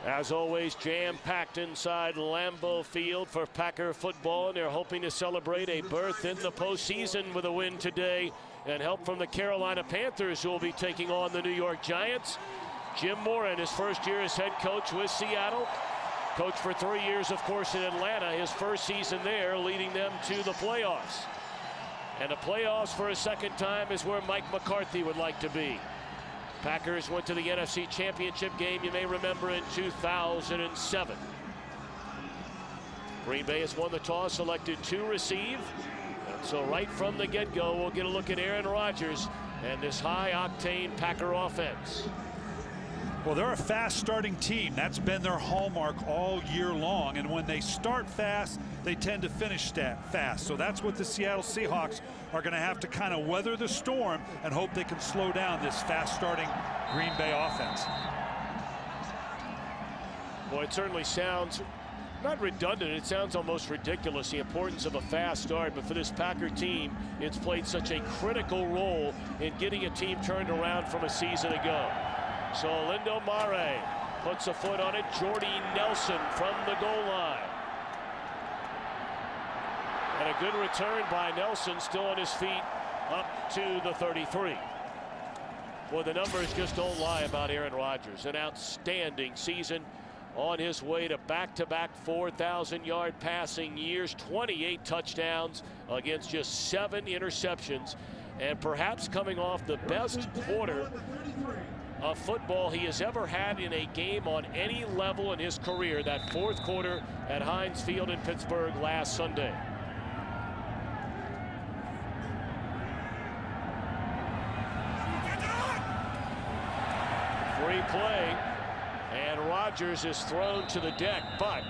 As always, jam-packed inside Lambeau Field for Packer football, and they're hoping to celebrate a berth in the postseason with a win today and help from the Carolina Panthers, who will be taking on the New York Giants. Jim Mora in his first year as head coach with Seattle. Coached for 3 years, of course, in Atlanta, his first season there, leading them to the playoffs. And the playoffs for a second time is where Mike McCarthy would like to be. Packers went to the NFC Championship game, you may remember, in 2007. Green Bay has won the toss, selected to receive. And so right from the get-go, we'll get a look at Aaron Rodgers and this high-octane Packer offense. Well, they're a fast starting team. That's been their hallmark all year long. And when they start fast, they tend to finish fast. So that's what the Seattle Seahawks are going to have to kind of weather the storm and hope they can slow down this fast starting Green Bay offense. Boy, it certainly sounds not redundant. It sounds almost ridiculous, the importance of a fast start. But for this Packer team, it's played such a critical role in getting a team turned around from a season ago. So Lindo Mare puts a foot on it. Jordy Nelson from the goal line. And a good return by Nelson, still on his feet, up to the 33. Well, the numbers just don't lie about Aaron Rodgers. An outstanding season on his way to back-to-back 4,000-yard passing years, 28 touchdowns against just 7 interceptions, and perhaps coming off the best quarter of football he has ever had in a game on any level in his career, that fourth quarter at Heinz Field in Pittsburgh last Sunday. Free play, and Rodgers is thrown to the deck, but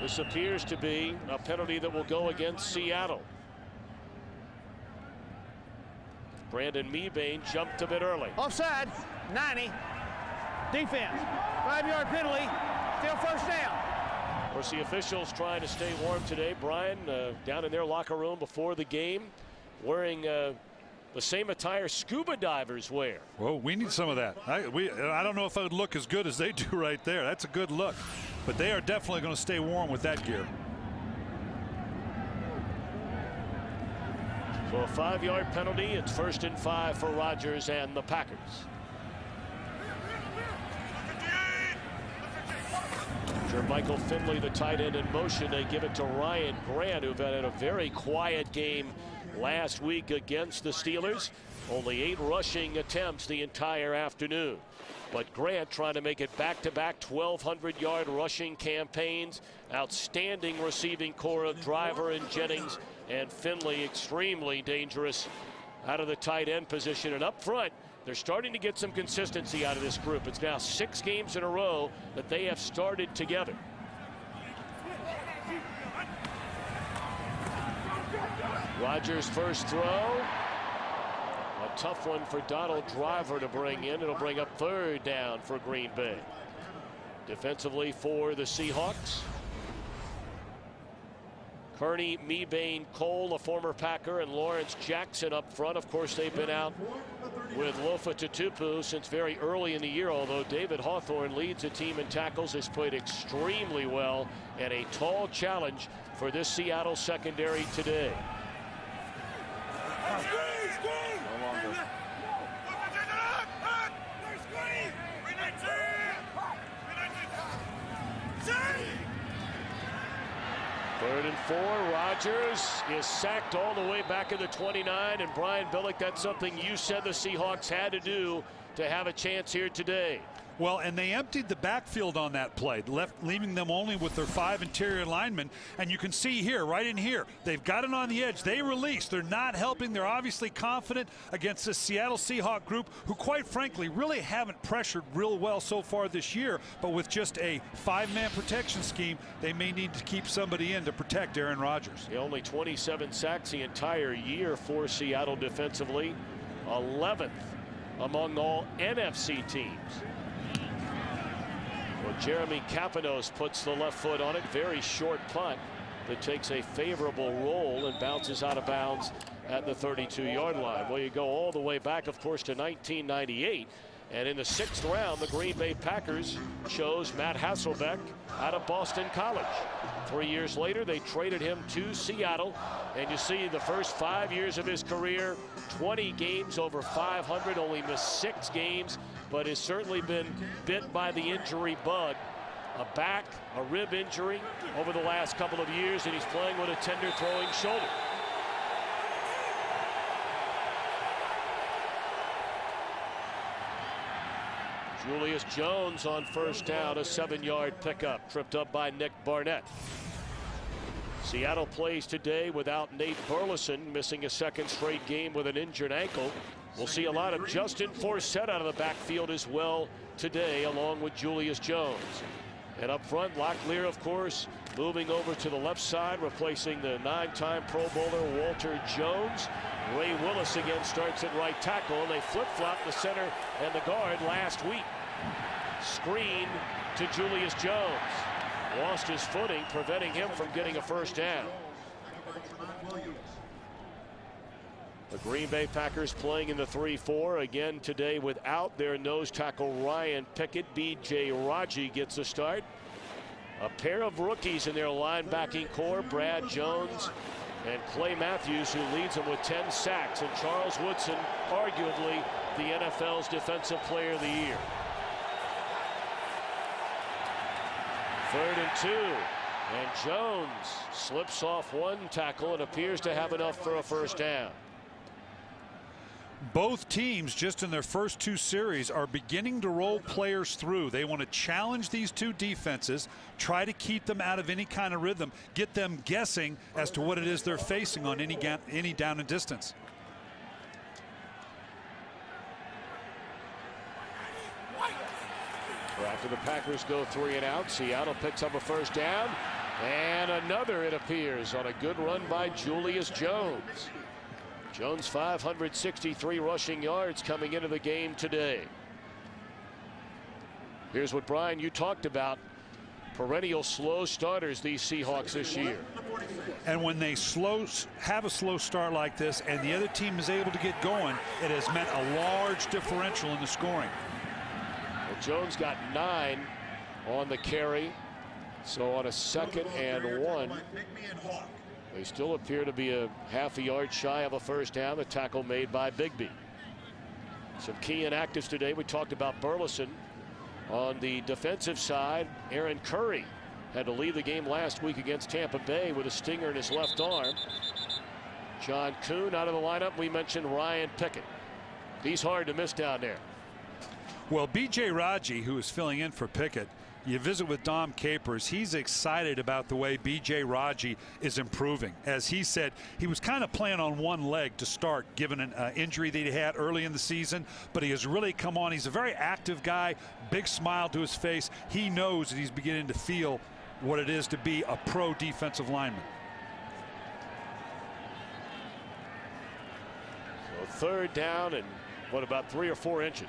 this appears to be a penalty that will go against Seattle. Brandon Mebane jumped a bit early. Offside, 90. Defense, 5-yard penalty, still first down. Of course, the officials trying to stay warm today. Brian, down in their locker room before the game, wearing the same attire scuba divers wear. Well, we need some of that. I don't know if it would look as good as they do right there. That's a good look. But they are definitely going to stay warm with that gear. So a 5-yard penalty. It's 1st and 5 for Rodgers and the Packers. Michael Finley, the tight end, in motion. They give it to Ryan Grant, who had a very quiet game last week against the Steelers. Only 8 rushing attempts the entire afternoon. But Grant trying to make it back-to-back 1,200-yard rushing campaigns. Outstanding receiving core of Driver and Jennings, and Finley extremely dangerous out of the tight end position. And up front, they're starting to get some consistency out of this group. It's now 6 games in a row that they have started together. Rodgers' first throw. A tough one for Donald Driver to bring in. It'll bring up 3rd down for Green Bay. Defensively for the Seahawks, Kearney, Mebane, Cole, a former Packer, and Lawrence Jackson up front. Of course, they've been out with Lofa Tatupu since very early in the year, although David Hawthorne leads the team in tackles, has played extremely well, and a tall challenge for this Seattle secondary today. No longer. 3rd and 4. Rodgers is sacked all the way back in the 29. And Brian Billick, that's something you said the Seahawks had to do to have a chance here today. Well, and they emptied the backfield on that play, leaving them only with their 5 interior linemen. And you can see here, right in here, they've got it on the edge. They release. They're not helping. They're obviously confident against the Seattle Seahawks group, who quite frankly really haven't pressured real well so far this year. But with just a 5-man protection scheme, they may need to keep somebody in to protect Aaron Rodgers. Only 27 sacks the entire year for Seattle defensively. 11th among all NFC teams. Well, Jeremy Kapanos puts the left foot on it. Very short punt that takes a favorable roll and bounces out of bounds at the 32-yard line. Well, you go all the way back, of course, to 1998. And in the 6th round, the Green Bay Packers chose Matt Hasselbeck out of Boston College. 3 years later, they traded him to Seattle. And you see the first 5 years of his career, 20 games over 500, only missed 6 games, but has certainly been bit by the injury bug. A back, a rib injury over the last couple of years, and he's playing with a tender throwing shoulder. Julius Jones on first down, a 7-yard pickup, tripped up by Nick Barnett. Seattle plays today without Nate Burleson, missing a 2nd straight game with an injured ankle. We'll see a lot of Justin Forsett out of the backfield as well today, along with Julius Jones. And up front, Locklear, of course, moving over to the left side, replacing the 9-time Pro Bowler Walter Jones. Ray Willis again starts at right tackle, and they flip-flopped the center and the guard last week. Screen to Julius Jones. Lost his footing, preventing him from getting a first down. The Green Bay Packers playing in the 3-4 again today without their nose tackle Ryan Pickett. B.J. Raji gets the start. A pair of rookies in their linebacking core, Brad Jones and Clay Matthews, who leads them with 10 sacks, and Charles Woodson, arguably the NFL's Defensive Player of the Year. 3rd and 2, and Jones slips off one tackle and appears to have enough for a first down. Both teams, just in their first 2 series, are beginning to roll players through. They want to challenge these 2 defenses, try to keep them out of any kind of rhythm, get them guessing as to what it is they're facing on any down and distance. After the Packers go 3 and out, Seattle picks up a first down, and another, it appears, on a good run by Julius Jones. Jones 563 rushing yards coming into the game today. Here's what, Brian, you talked about. Perennial slow starters, these Seahawks this year. And when they have a slow start like this and the other team is able to get going, it has meant a large differential in the scoring. Well, Jones got 9 on the carry. So on a 2nd and 1. They still appear to be a half a yard shy of a first down. The tackle made by Bigby. Some key inactives today. We talked about Burleson. On the defensive side, Aaron Curry had to leave the game last week against Tampa Bay with a stinger in his left arm. John Kuhn out of the lineup. We mentioned Ryan Pickett. He's hard to miss down there. Well, B.J. Raji, who is filling in for Pickett, you visit with Dom Capers. He's excited about the way B.J. Raji is improving. As he said, he was kind of playing on one leg to start, given an injury that he had early in the season, but he has really come on. He's a very active guy, big smile to his face. He knows that he's beginning to feel what it is to be a pro defensive lineman. So 3rd down and what, about 3 or 4 inches.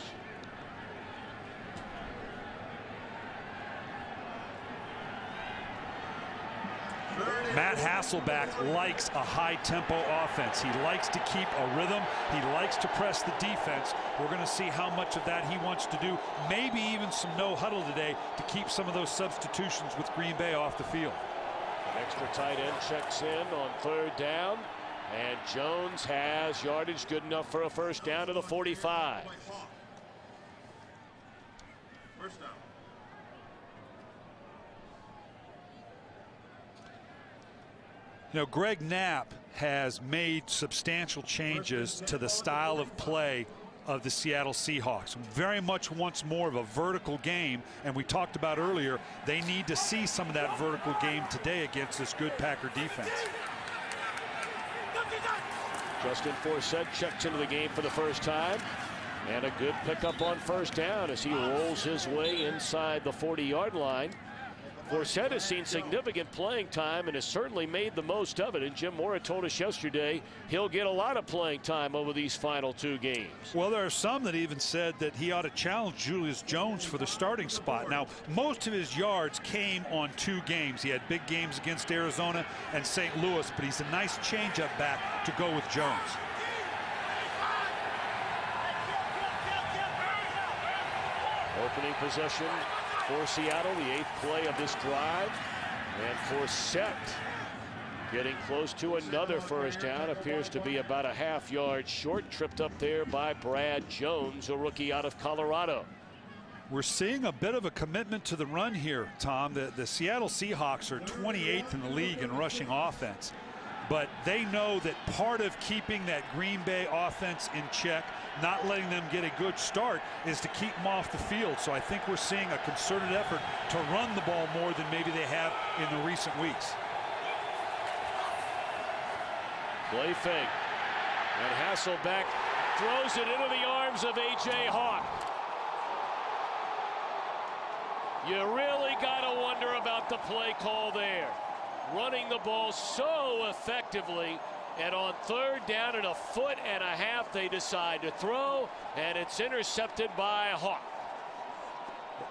Matt Hasselbeck likes a high-tempo offense. He likes to keep a rhythm. He likes to press the defense. We're going to see how much of that he wants to do. Maybe even some no-huddle today to keep some of those substitutions with Green Bay off the field. An extra tight end checks in on 3rd down, and Jones has yardage good enough for a first down to the 45. First down. You know, Greg Knapp has made substantial changes to the style of play of the Seattle Seahawks. Very much wants more of a vertical game, and we talked about earlier, they need to see some of that vertical game today against this good Packer defense. Justin Forsett checks into the game for the first time, and a good pickup on first down as he rolls his way inside the 40-yard line. Forsett has seen significant playing time and has certainly made the most of it. And Jim Mora told us yesterday he'll get a lot of playing time over these final 2 games. Well, there are some that even said that he ought to challenge Julius Jones for the starting spot. Now, most of his yards came on 2 games. He had big games against Arizona and St. Louis, but he's a nice changeup back to go with Jones. Opening possession for Seattle, the 8th play of this drive. And Forsett getting close to another first down. Appears to be about a half-yard short. Tripped up there by Brad Jones, a rookie out of Colorado. We're seeing a bit of a commitment to the run here, Tom. The Seattle Seahawks are 28th in the league in rushing offense. But they know that part of keeping that Green Bay offense in check, not letting them get a good start, is to keep them off the field. So I think we're seeing a concerted effort to run the ball more than maybe they have in the recent weeks. Play fake. And Hasselbeck throws it into the arms of A.J. Hawk. You really got to wonder about the play call there. Running the ball so effectively, and on 3rd down and a foot and a half they decide to throw, and it's intercepted by Hawk.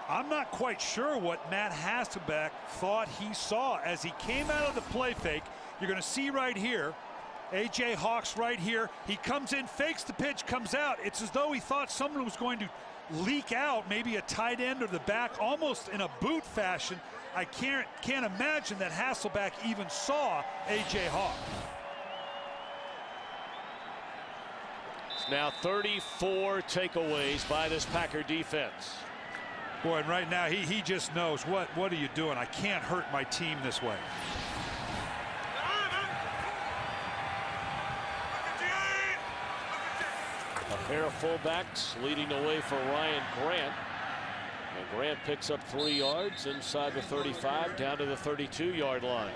I'm not quite sure what Matt Hasselbeck thought he saw as he came out of the play fake. You're going to see right here, A.J. Hawk's right here. He comes in, fakes the pitch, comes out. It's as though he thought someone was going to leak out, maybe a tight end or the back, almost in a boot fashion. I can't imagine that Hasselbeck even saw A.J. Hawk. It's now 34 takeaways by this Packer defense. Boy, and right now he just knows, what are you doing? I can't hurt my team this way. A pair of fullbacks leading the way for Ryan Grant. And Grant picks up 3 yards inside the 35 down to the 32-yard line.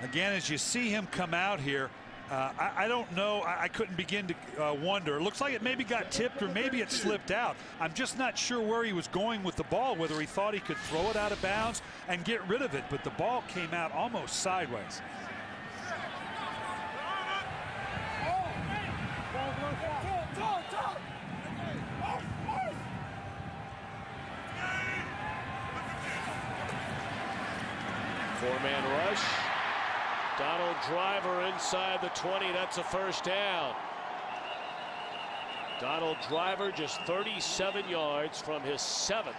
Again, as you see him come out here, I don't know. I couldn't begin to wonder. It looks like it maybe got tipped or maybe it slipped out. I'm just not sure where he was going with the ball, whether he thought he could throw it out of bounds and get rid of it. But the ball came out almost sideways. Four-man rush. Donald Driver inside the 20. That's a first down. Donald Driver just 37 yards from his 7th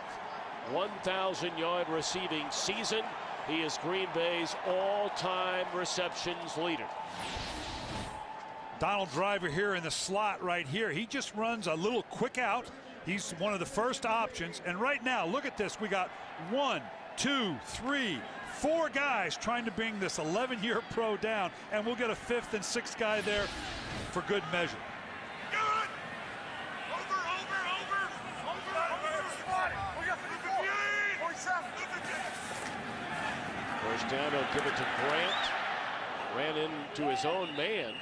1,000-yard receiving season. He is Green Bay's all-time receptions leader. Donald Driver here in the slot right here. He just runs a little quick out. He's one of the first options. And right now, look at this. We got 1, 2, 3, 4 guys trying to bring this 11-year pro down, and we'll get a 5th and 6th guy there for good measure. First down, he'll give it to Grant. Ran into his own man,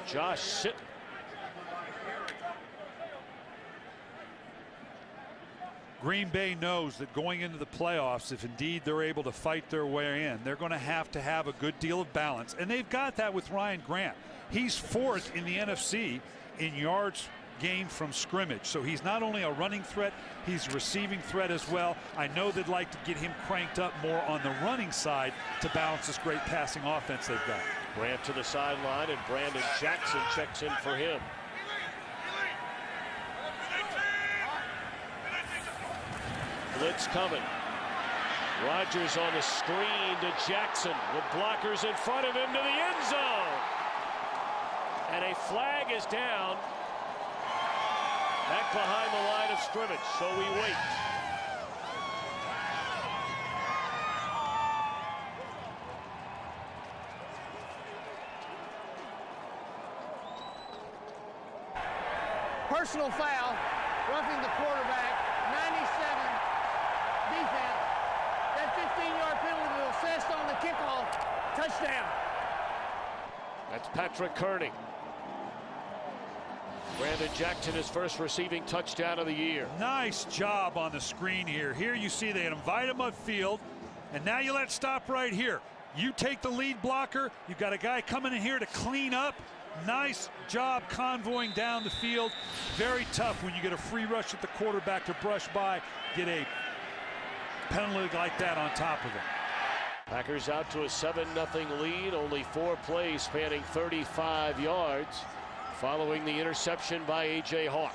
Josh Sitton. Green Bay knows that going into the playoffs, if indeed they're able to fight their way in, they're going to have a good deal of balance. And they've got that with Ryan Grant. He's 4th in the NFC in yards gained from scrimmage. So he's not only a running threat, he's a receiving threat as well. I know they'd like to get him cranked up more on the running side to balance this great passing offense they've got. Grant to the sideline, and Brandon Jackson checks in for him. Blitz coming. Rodgers on the screen to Jackson with blockers in front of him to the end zone. And a flag is down back behind the line of scrimmage, so we wait. Personal foul, roughing the quarterback, 97 defense. That 15-yard penalty will assessed on the kickoff. Touchdown. That's Patrick Kearney. Brandon Jackson, his first receiving touchdown of the year. Nice job on the screen here. Here you see they invite him upfield, and now you let stop right here. You take the lead blocker. You've got a guy coming in here to clean up. Nice job convoying down the field. Very tough when you get a free rush at the quarterback to brush by, get a penalty like that on top of it. Packers out to a 7-0 lead. Only 4 plays spanning 35 yards. following the interception by A.J. Hawk.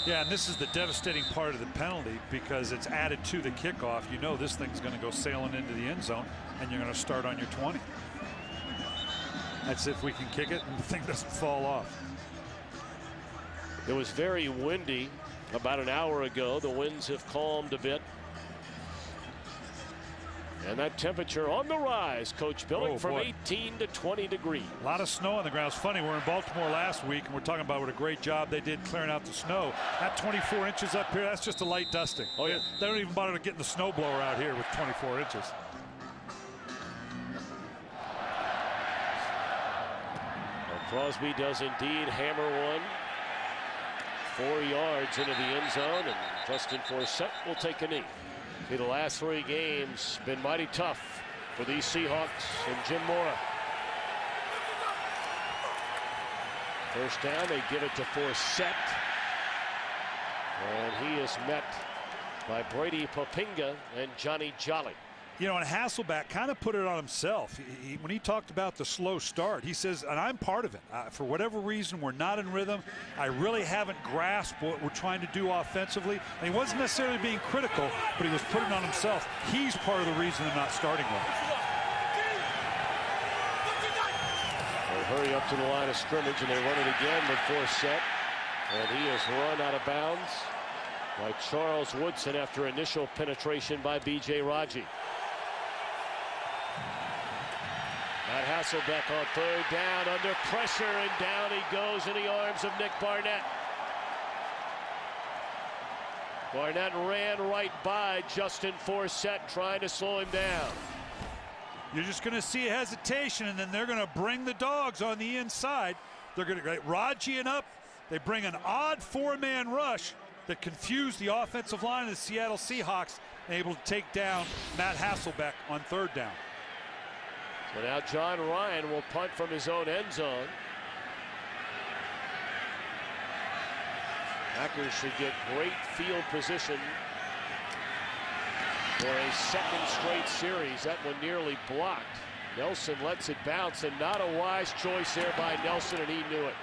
Yeah, and this is the devastating part of the penalty because it's added to the kickoff. You know this thing's going to go sailing into the end zone, and you're going to start on your 20. That's if we can kick it and the thing doesn't fall off. It was very windy about an hour ago. The winds have calmed a bit. And that temperature on the rise, Coach Billick, from 18 to 20 degrees. A lot of snow on the ground. It's funny, we were in Baltimore last week, and we're talking about what a great job they did clearing out the snow. That 24 inches up here, that's just a light dusting. Oh, yeah. They don't even bother getting the snowblower out here with 24 inches. Well, Crosby does indeed hammer one. 4 yards into the end zone, and Justin Forsett will take a knee. See, the last 3 games been mighty tough for these Seahawks and Jim Mora. First down, they give it to Forsett, and he is met by Brady Popinga and Johnny Jolly. You know, and Hasselbeck kind of put it on himself. When he talked about the slow start, he says, and I'm part of it. For whatever reason, we're not in rhythm. I really haven't grasped what we're trying to do offensively. And he wasn't necessarily being critical, but he was putting it on himself. He's part of the reason they're not starting well. They hurry up to the line of scrimmage, and they run it again with Forsett. And he is run out of bounds by Charles Woodson after initial penetration by B.J. Raji. Matt Hasselbeck on 3rd down, under pressure, and down he goes in the arms of Nick Barnett. Barnett ran right by Justin Forsett, trying to slow him down. You're just going to see a hesitation, and then they're going to bring the dogs on the inside. They're going to get Raji and up. They bring an odd 4-man rush that confused the offensive line of the Seattle Seahawks, and able to take down Matt Hasselbeck on 3rd down. So now John Ryan will punt from his own end zone. Packers should get great field position for a 2nd straight series. That one nearly blocked. Nelson lets it bounce, and not a wise choice there by Nelson, and he knew it.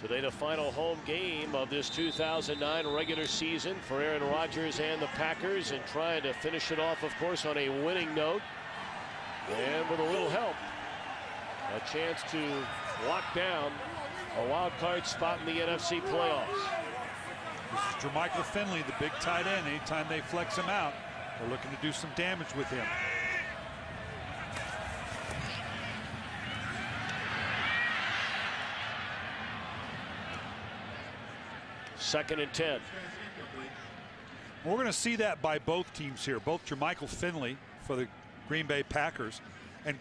Today, the final home game of this 2009 regular season for Aaron Rodgers and the Packers, and trying to finish it off, of course, on a winning note. And with a little help, a chance to lock down a wild card spot in the NFC playoffs. This is Jermichael Finley, the big tight end. Anytime they flex him out, they're looking to do some damage with him. Second and 10. We're going to see that by both teams here. Both Jermichael Finley for the Green Bay Packers and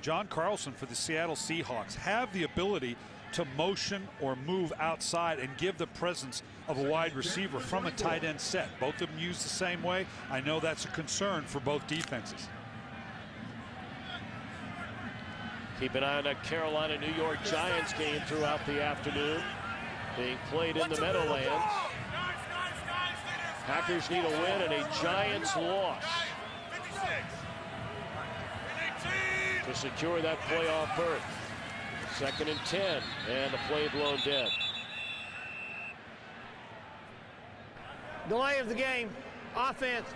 John Carlson for the Seattle Seahawks have the ability to motion or move outside and give the presence of a wide receiver from a tight end set. Both of them used the same way. I know that's a concern for both defenses. Keep an eye on that Carolina-New York Giants game throughout the afternoon, being played in the Meadowlands. Packers need a win and a Giants loss to secure that playoff berth. 2nd and 10, and the play blown dead. Delay of the game. Offense.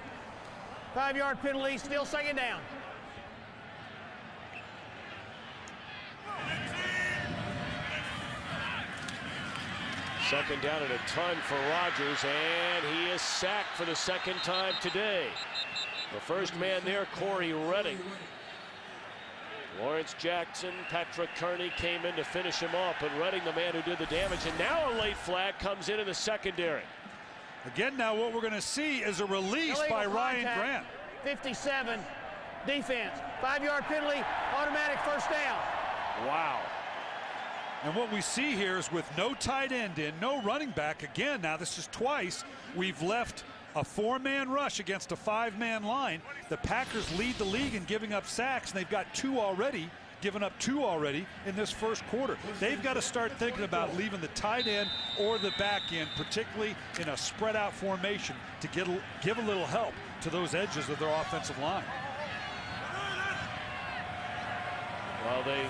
5-yard penalty, still 2nd down. Second down and a ton for Rodgers, and he is sacked for the 2nd time today. The first man there, Corey Redding. Lawrence Jackson, Patrick Kearney came in to finish him off, but Redding, the man who did the damage, and now a late flag comes in the secondary. Again, now what we're going to see is a release Illegal by Ryan contact. Grant. 57, defense. 5-yard penalty, automatic 1st down. Wow. And what we see here is with no tight end in, no running back. Again, now this is twice we've left a 4-man rush against a 5-man line. The Packers lead the league in giving up sacks, and they've got given up two already in this 1st quarter. They've got to start thinking about leaving the tight end or the back end, particularly in a spread out formation, to give a little help to those edges of their offensive line. Well, they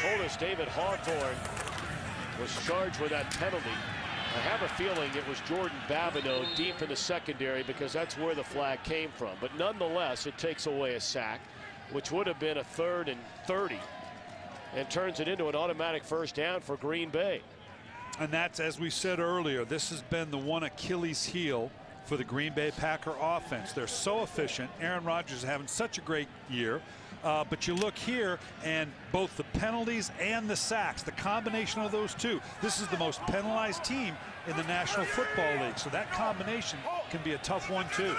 told us David Hawthorne was charged with that penalty. I have a feeling it was Jordan Babineau deep in the secondary because that's where the flag came from. But nonetheless, it takes away a sack, which would have been a 3rd and 30, and turns it into an automatic first down for Green Bay. And that's, as we said earlier, this has been the one Achilles heel for the Green Bay Packer offense. They're so efficient. Aaron Rodgers is having such a great year. But you look here, and both the penalties and the sacks, the combination of those two, this is the most penalized team in the National Football League. So that combination can be a tough one, too.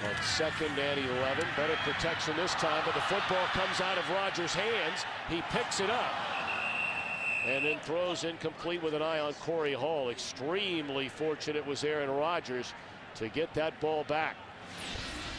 On 2nd and 11, better protection this time, but the football comes out of Rodgers' hands. He picks it up and then throws incomplete with an eye on Corey Hall. Extremely fortunate was Aaron Rodgers to get that ball back.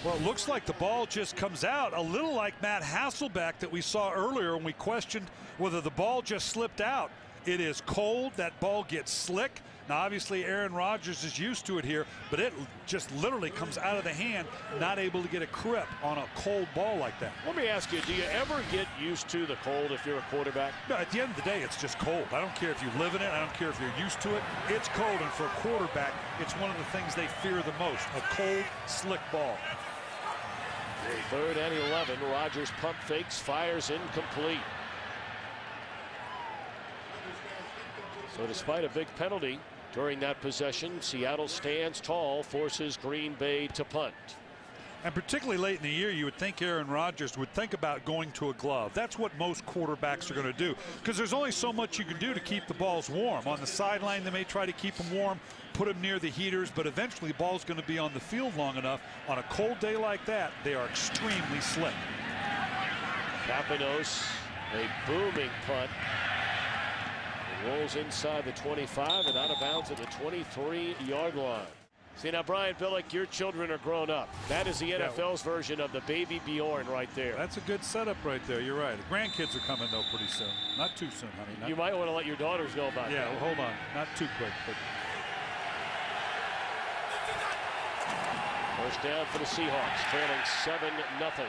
Well, it looks like the ball just comes out a little like Matt Hasselbeck that we saw earlier when we questioned whether the ball just slipped out. It is cold. That ball gets slick. Now, obviously, Aaron Rodgers is used to it here, but it just literally comes out of the hand, not able to get a grip on a cold ball like that. Let me ask you, do you ever get used to the cold if you're a quarterback? No, at the end of the day, it's just cold. I don't care if you live in it. I don't care if you're used to it. It's cold, and for a quarterback, it's one of the things they fear the most, a cold, slick ball. 3rd and 11, Rodgers pump fakes, fires incomplete. So despite a big penalty during that possession, Seattle stands tall, forces Green Bay to punt. And particularly late in the year, you would think Aaron Rodgers would think about going to a glove. That's what most quarterbacks are going to do, because there's only so much you can do to keep the balls warm. On the sideline, they may try to keep them warm, put them near the heaters, but eventually the ball's going to be on the field long enough. On a cold day like that, they are extremely slick. Papinos, a booming punt. Rolls inside the 25 and out of bounds at the 23-yard line. See, now, Brian Billick, your children are grown up. That is the NFL's version of the baby Bjorn right there. That's a good setup right there. You're right. The grandkids are coming, though, pretty soon. Not too soon, honey. You might want to let your daughters know about that. Yeah, well, hold on. Not too quick. But... First down for the Seahawks, trailing 7-0.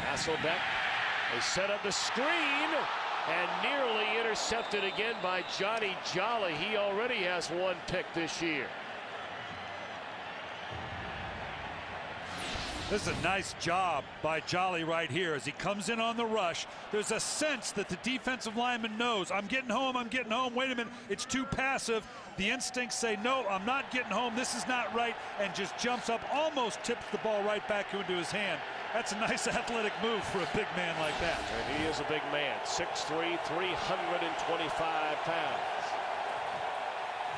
Hasselbeck. They set up the screen and nearly intercepted again by Johnny Jolly. He already has 1 pick this year. This is a nice job by Jolly right here as he comes in on the rush. There's a sense that the defensive lineman knows, I'm getting home, wait a minute, it's too passive. The instincts say, no, I'm not getting home, this is not right, and just jumps up, almost tips the ball right back into his hand. That's a nice athletic move for a big man like that. And he is a big man, 6'3", 325 pounds.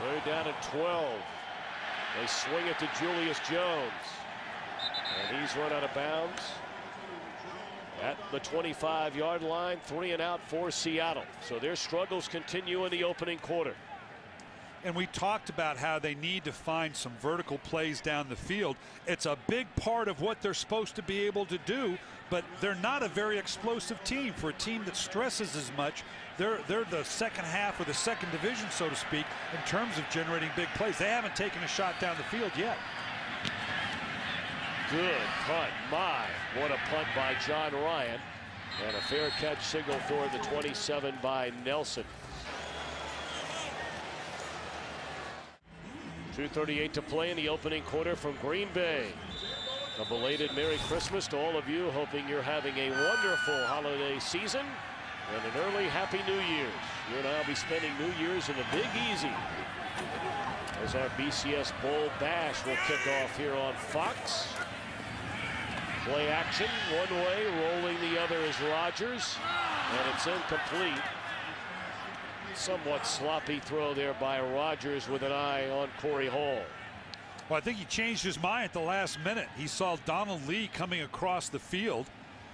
3rd down and 12. They swing it to Julius Jones. And he's run out of bounds at the 25-yard line. 3 and out for Seattle. So their struggles continue in the opening quarter. And we talked about how they need to find some vertical plays down the field. It's a big part of what they're supposed to be able to do, but they're not a very explosive team. For a team that stresses as much, they're the second half or the second division, so to speak, in terms of generating big plays. They haven't taken a shot down the field yet. Good punt. My, what a punt by John Ryan. And a fair catch signal for the 27 by Nelson. 2:38 to play in the opening quarter from Green Bay. A belated Merry Christmas to all of you. Hoping you're having a wonderful holiday season and an early Happy New Year's. You and I will be spending New Year's in the Big Easy as our BCS Bowl Bash will kick off here on Fox. Play action one way, rolling the other is Rodgers, and it's incomplete. Somewhat sloppy throw there by Rodgers with an eye on Corey Hall. Well, I think he changed his mind at the last minute. He saw Donald Lee coming across the field,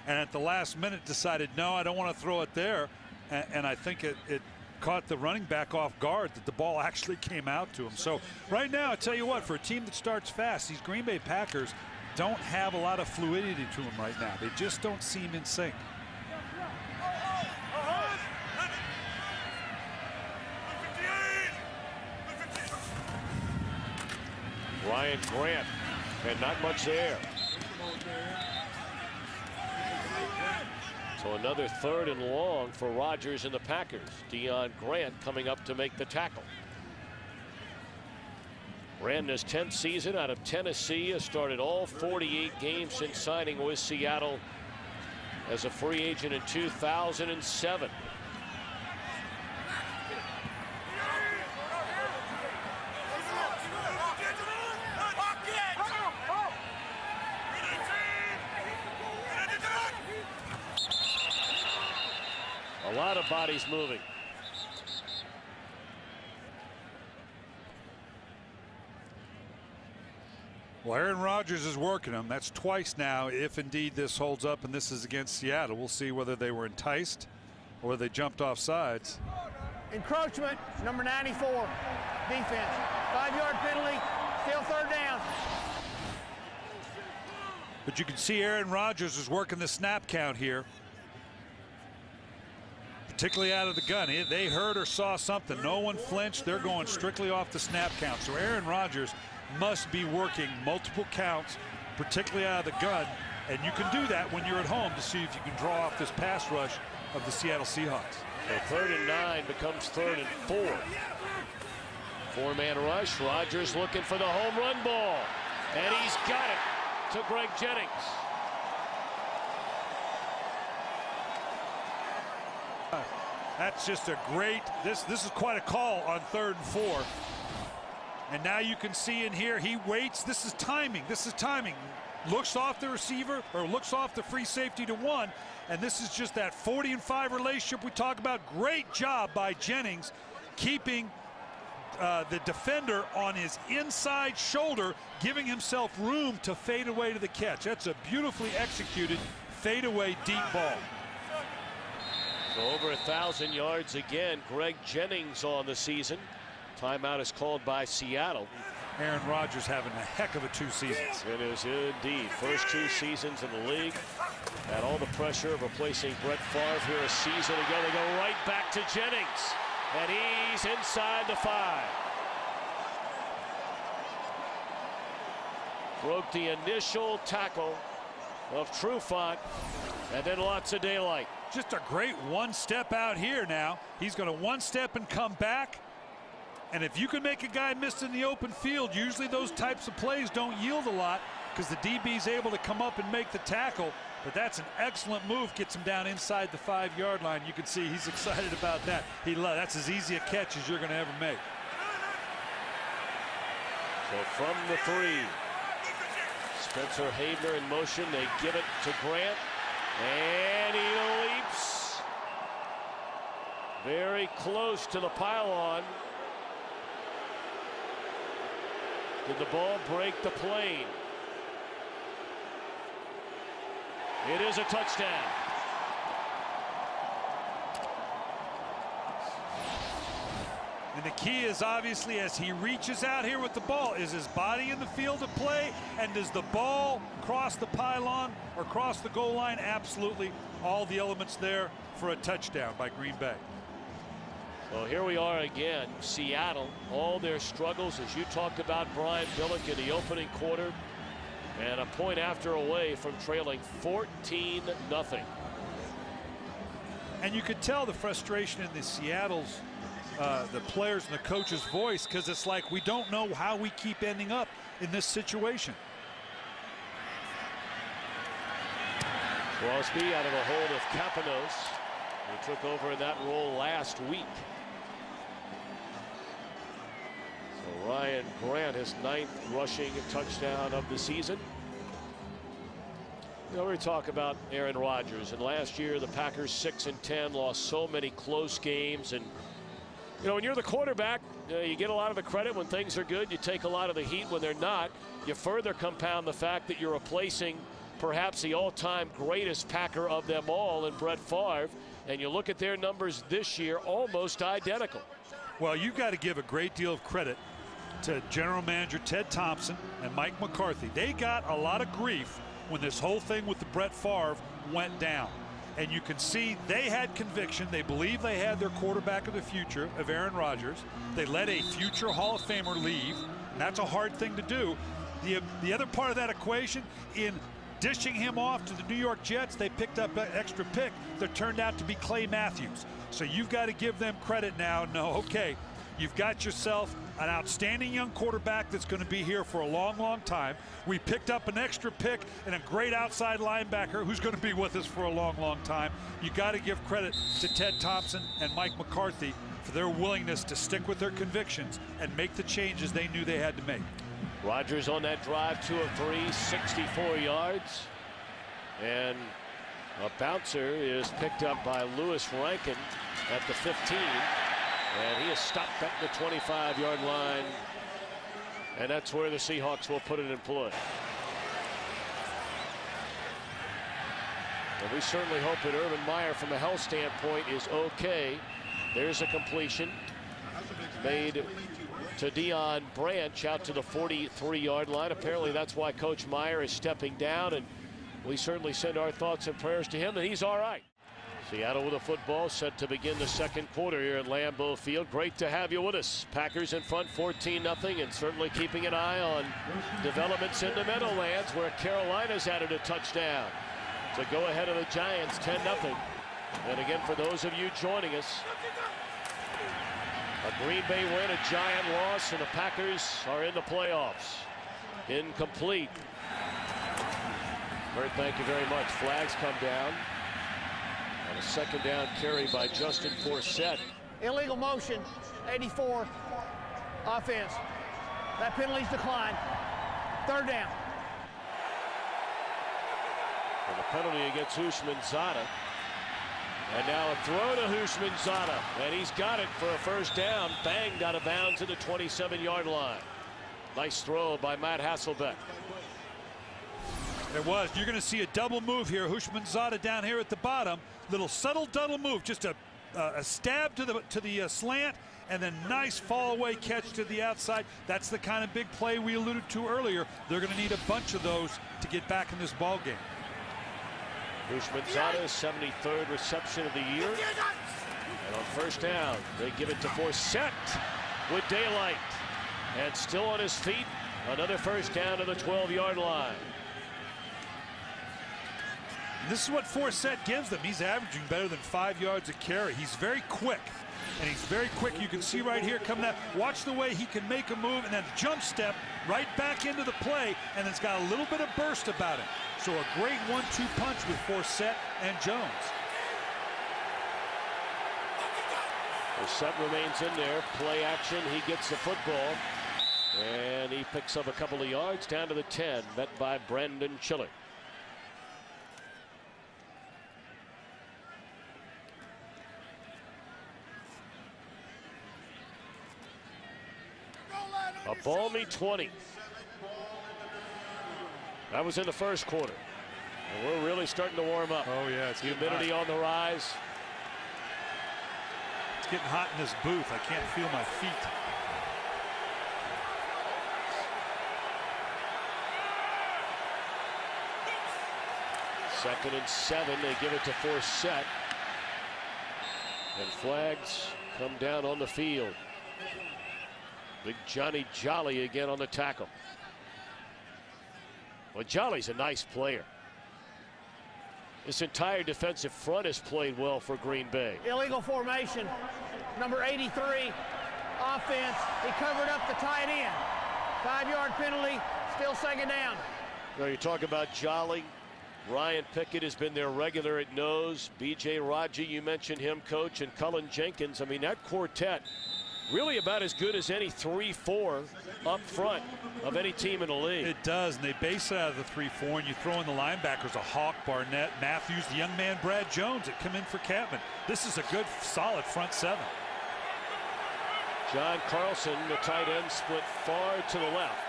and at the last minute decided, no, I don't want to throw it there. And I think it caught the running back off guard that the ball actually came out to him. So right now, I tell you what, for a team that starts fast, these Green Bay Packers don't have a lot of fluidity to them right now. They just don't seem in sync. Ryan Grant, and not much there. So another 3rd and long for Rodgers and the Packers. Deion Grant coming up to make the tackle. Ran his 10th season out of Tennessee. Has started all 48 games since signing with Seattle as a free agent in 2007. A lot of bodies moving. Well, Aaron Rodgers is working them. That's twice now, if indeed this holds up, and this is against Seattle. We'll see whether they were enticed or they jumped off sides. Encroachment, number 94, defense. 5-yard penalty, still 3rd down. But you can see Aaron Rodgers is working the snap count here, particularly out of the gun. They heard or saw something. No one flinched. They're going strictly off the snap count. So Aaron Rodgers must be working multiple counts, particularly out of the gun. And you can do that when you're at home to see if you can draw off this pass rush of the Seattle Seahawks. So 3rd and 9 becomes 3rd and 4. 4-man rush. Rodgers looking for the home run ball. And he's got it to Greg Jennings. That's just a great, this is quite a call on 3rd and 4. And now you can see in here, he waits. This is timing. This is timing. Looks off the receiver, or looks off the free safety to 1. And this is just that 40 and 5 relationship we talk about. Great job by Jennings keeping the defender on his inside shoulder, giving himself room to fade away to the catch. That's a beautifully executed fadeaway deep ball. So over 1,000 yards again. Greg Jennings on the season. Timeout is called by Seattle. Aaron Rodgers having a heck of a 2 seasons. It is indeed. First 2 seasons in the league. Had all the pressure of replacing Brett Favre here a season ago. They go right back to Jennings. And he's inside the 5. Broke the initial tackle of Trufant. And then lots of daylight. Just a great 1-step out here now. He's going to 1-step and come back. And if you can make a guy miss in the open field, usually those types of plays don't yield a lot because the DB's able to come up and make the tackle. But that's an excellent move. Gets him down inside the 5-yard line. You can see he's excited about that. That's as easy a catch as you're going to ever make. So from the 3, Spencer Hayner in motion. They give it to Grant. And he leaps very close to the pylon. Did the ball break the plane? It is a touchdown. And the key is obviously as he reaches out here with the ball, is his body in the field of play, and does the ball cross the pylon or cross the goal line? Absolutely. All the elements there for a touchdown by Green Bay. Well, here we are again. Seattle, all their struggles, as you talked about, Brian Billick in the opening quarter, and a point after away from trailing 14-0. And you could tell the frustration in the Seattle's, the players and the coach's voice, because it's like we don't know how we keep ending up in this situation. Crosby out of the hold of Capanos, who took over in that role last week. So Ryan Grant, his 9th rushing touchdown of the season. You know, we talk about Aaron Rodgers, and last year the Packers 6-10, lost so many close games. And you know, when you're the quarterback, you get a lot of the credit when things are good. You take a lot of the heat when they're not. You further compound the fact that you're replacing perhaps the all-time greatest Packer of them all in Brett Favre, and you look at their numbers this year, almost identical. Well, you've got to give a great deal of credit to General Manager Ted Thompson and Mike McCarthy. They got a lot of grief when this whole thing with the Brett Favre went down. And you can see they had conviction. They believe they had their quarterback of the future of Aaron Rodgers. They let a future Hall of Famer leave That's a hard thing to do. The other part of that equation, in dishing him off to the New York Jets, they picked up an extra pick that turned out to be Clay Matthews. So you've got to give them credit now. No, okay, you've got yourself an outstanding young quarterback that's going to be here for a long, long time. We picked up an extra pick and a great outside linebacker who's going to be with us for a long, long time. You got to give credit to Ted Thompson and Mike McCarthy for their willingness to stick with their convictions and make the changes they knew they had to make. Rodgers on that drive, 2 of 3, 64 yards. And a bouncer is picked up by Lewis Rankin at the 15. And he is stopped at the 25-yard line. And that's where the Seahawks will put it in play. And we certainly hope that Urban Meyer, from a health standpoint, is okay. There's a completion made to Deion Branch out to the 43-yard line. Apparently that's why Coach Meyer is stepping down, and we certainly send our thoughts and prayers to him that he's all right. Seattle with a football, set to begin the second quarter here at Lambeau Field. Great to have you with us. Packers in front 14-0, and certainly keeping an eye on developments in the Meadowlands, where Carolina's added a touchdown to go ahead of the Giants 10-0. And again, for those of you joining us, a Green Bay win, a Giant loss, and the Packers are in the playoffs. Incomplete. Bert, thank you very much. Flags come down. And a second down carry by Justin Forsett. Illegal motion, 84, offense. That penalty's declined. Third down. And the penalty against Houshmandzadeh. And now a throw to Houshmandzadeh, and he's got it for a first down. Banged out of bounds at the 27-yard line. Nice throw by Matt Hasselbeck. It was. You're going to see a double move here. Houshmandzadeh down here at the bottom. Little subtle double move, just a stab to the slant, and then nice fall away catch to the outside. That's the kind of big play we alluded to earlier. They're going to need a bunch of those to get back in this ball game. Houshmandzadeh's 73rd reception of the year. And on first down, they give it to Forsett with daylight. And still on his feet, another first down to the 12-yard line. This is what Forsett gives them. He's averaging better than 5 yards a carry. He's very quick. And he's very quick. You can see right here coming up. Watch the way he can make a move and then jump step right back into the play. And it's got a little bit of burst about it. So a great 1-2 punch with Forsett and Jones. Forsett remains in there. Play action. He gets the football. And he picks up a couple of yards down to the 10. Met by Brandon Chiller. A balmy 20. That was in the first quarter. And we're really starting to warm up. Oh, yeah. It's humidity on the rise. It's getting hot in this booth. I can't feel my feet. Second and 7. They give it to Forsett. And flags come down on the field. Big Johnny Jolly again on the tackle. Well, Jolly's a nice player. This entire defensive front has played well for Green Bay. Illegal formation, number 83, offense. He covered up the tight end. 5-yard penalty, still second down. Now you talk about Jolly. Ryan Pickett has been their regular at nose. B.J. Raji, you mentioned him, coach, and Cullen Jenkins. I mean, that quartet really about as good as any 3-4 up front of any team in the league. It does, and they base it out of the 3-4, and you throw in the linebackers, a Hawk, Barnett, Matthews, the young man Brad Jones that come in for Catman. This is a good, solid front seven. John Carlson, the tight end, split far to the left.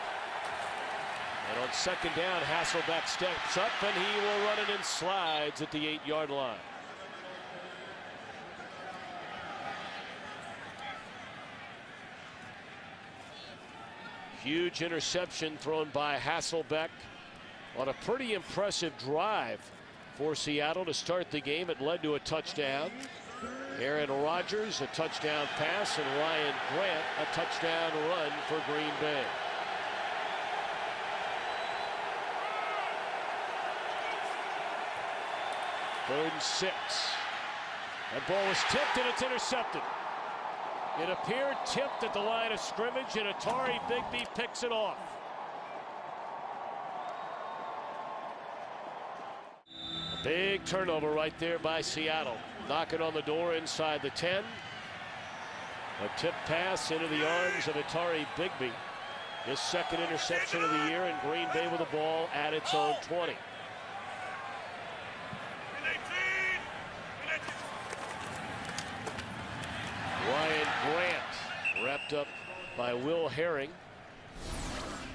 And on second down, Hasselbeck steps up, and he will run it in slides at the 8-yard line. Huge interception thrown by Hasselbeck on a pretty impressive drive for Seattle to start the game. It led to a touchdown. Aaron Rodgers, a touchdown pass, and Ryan Grant, a touchdown run for Green Bay. 3rd and 6. That ball was tipped and it's intercepted. It appeared tipped at the line of scrimmage, and Atari Bigby picks it off. A big turnover right there by Seattle. Knocking on the door inside the 10. A tip pass into the arms of Atari Bigby. His 2nd interception of the year, and Green Bay with the ball at its own 20. Ryan Grant wrapped up by Will Herring.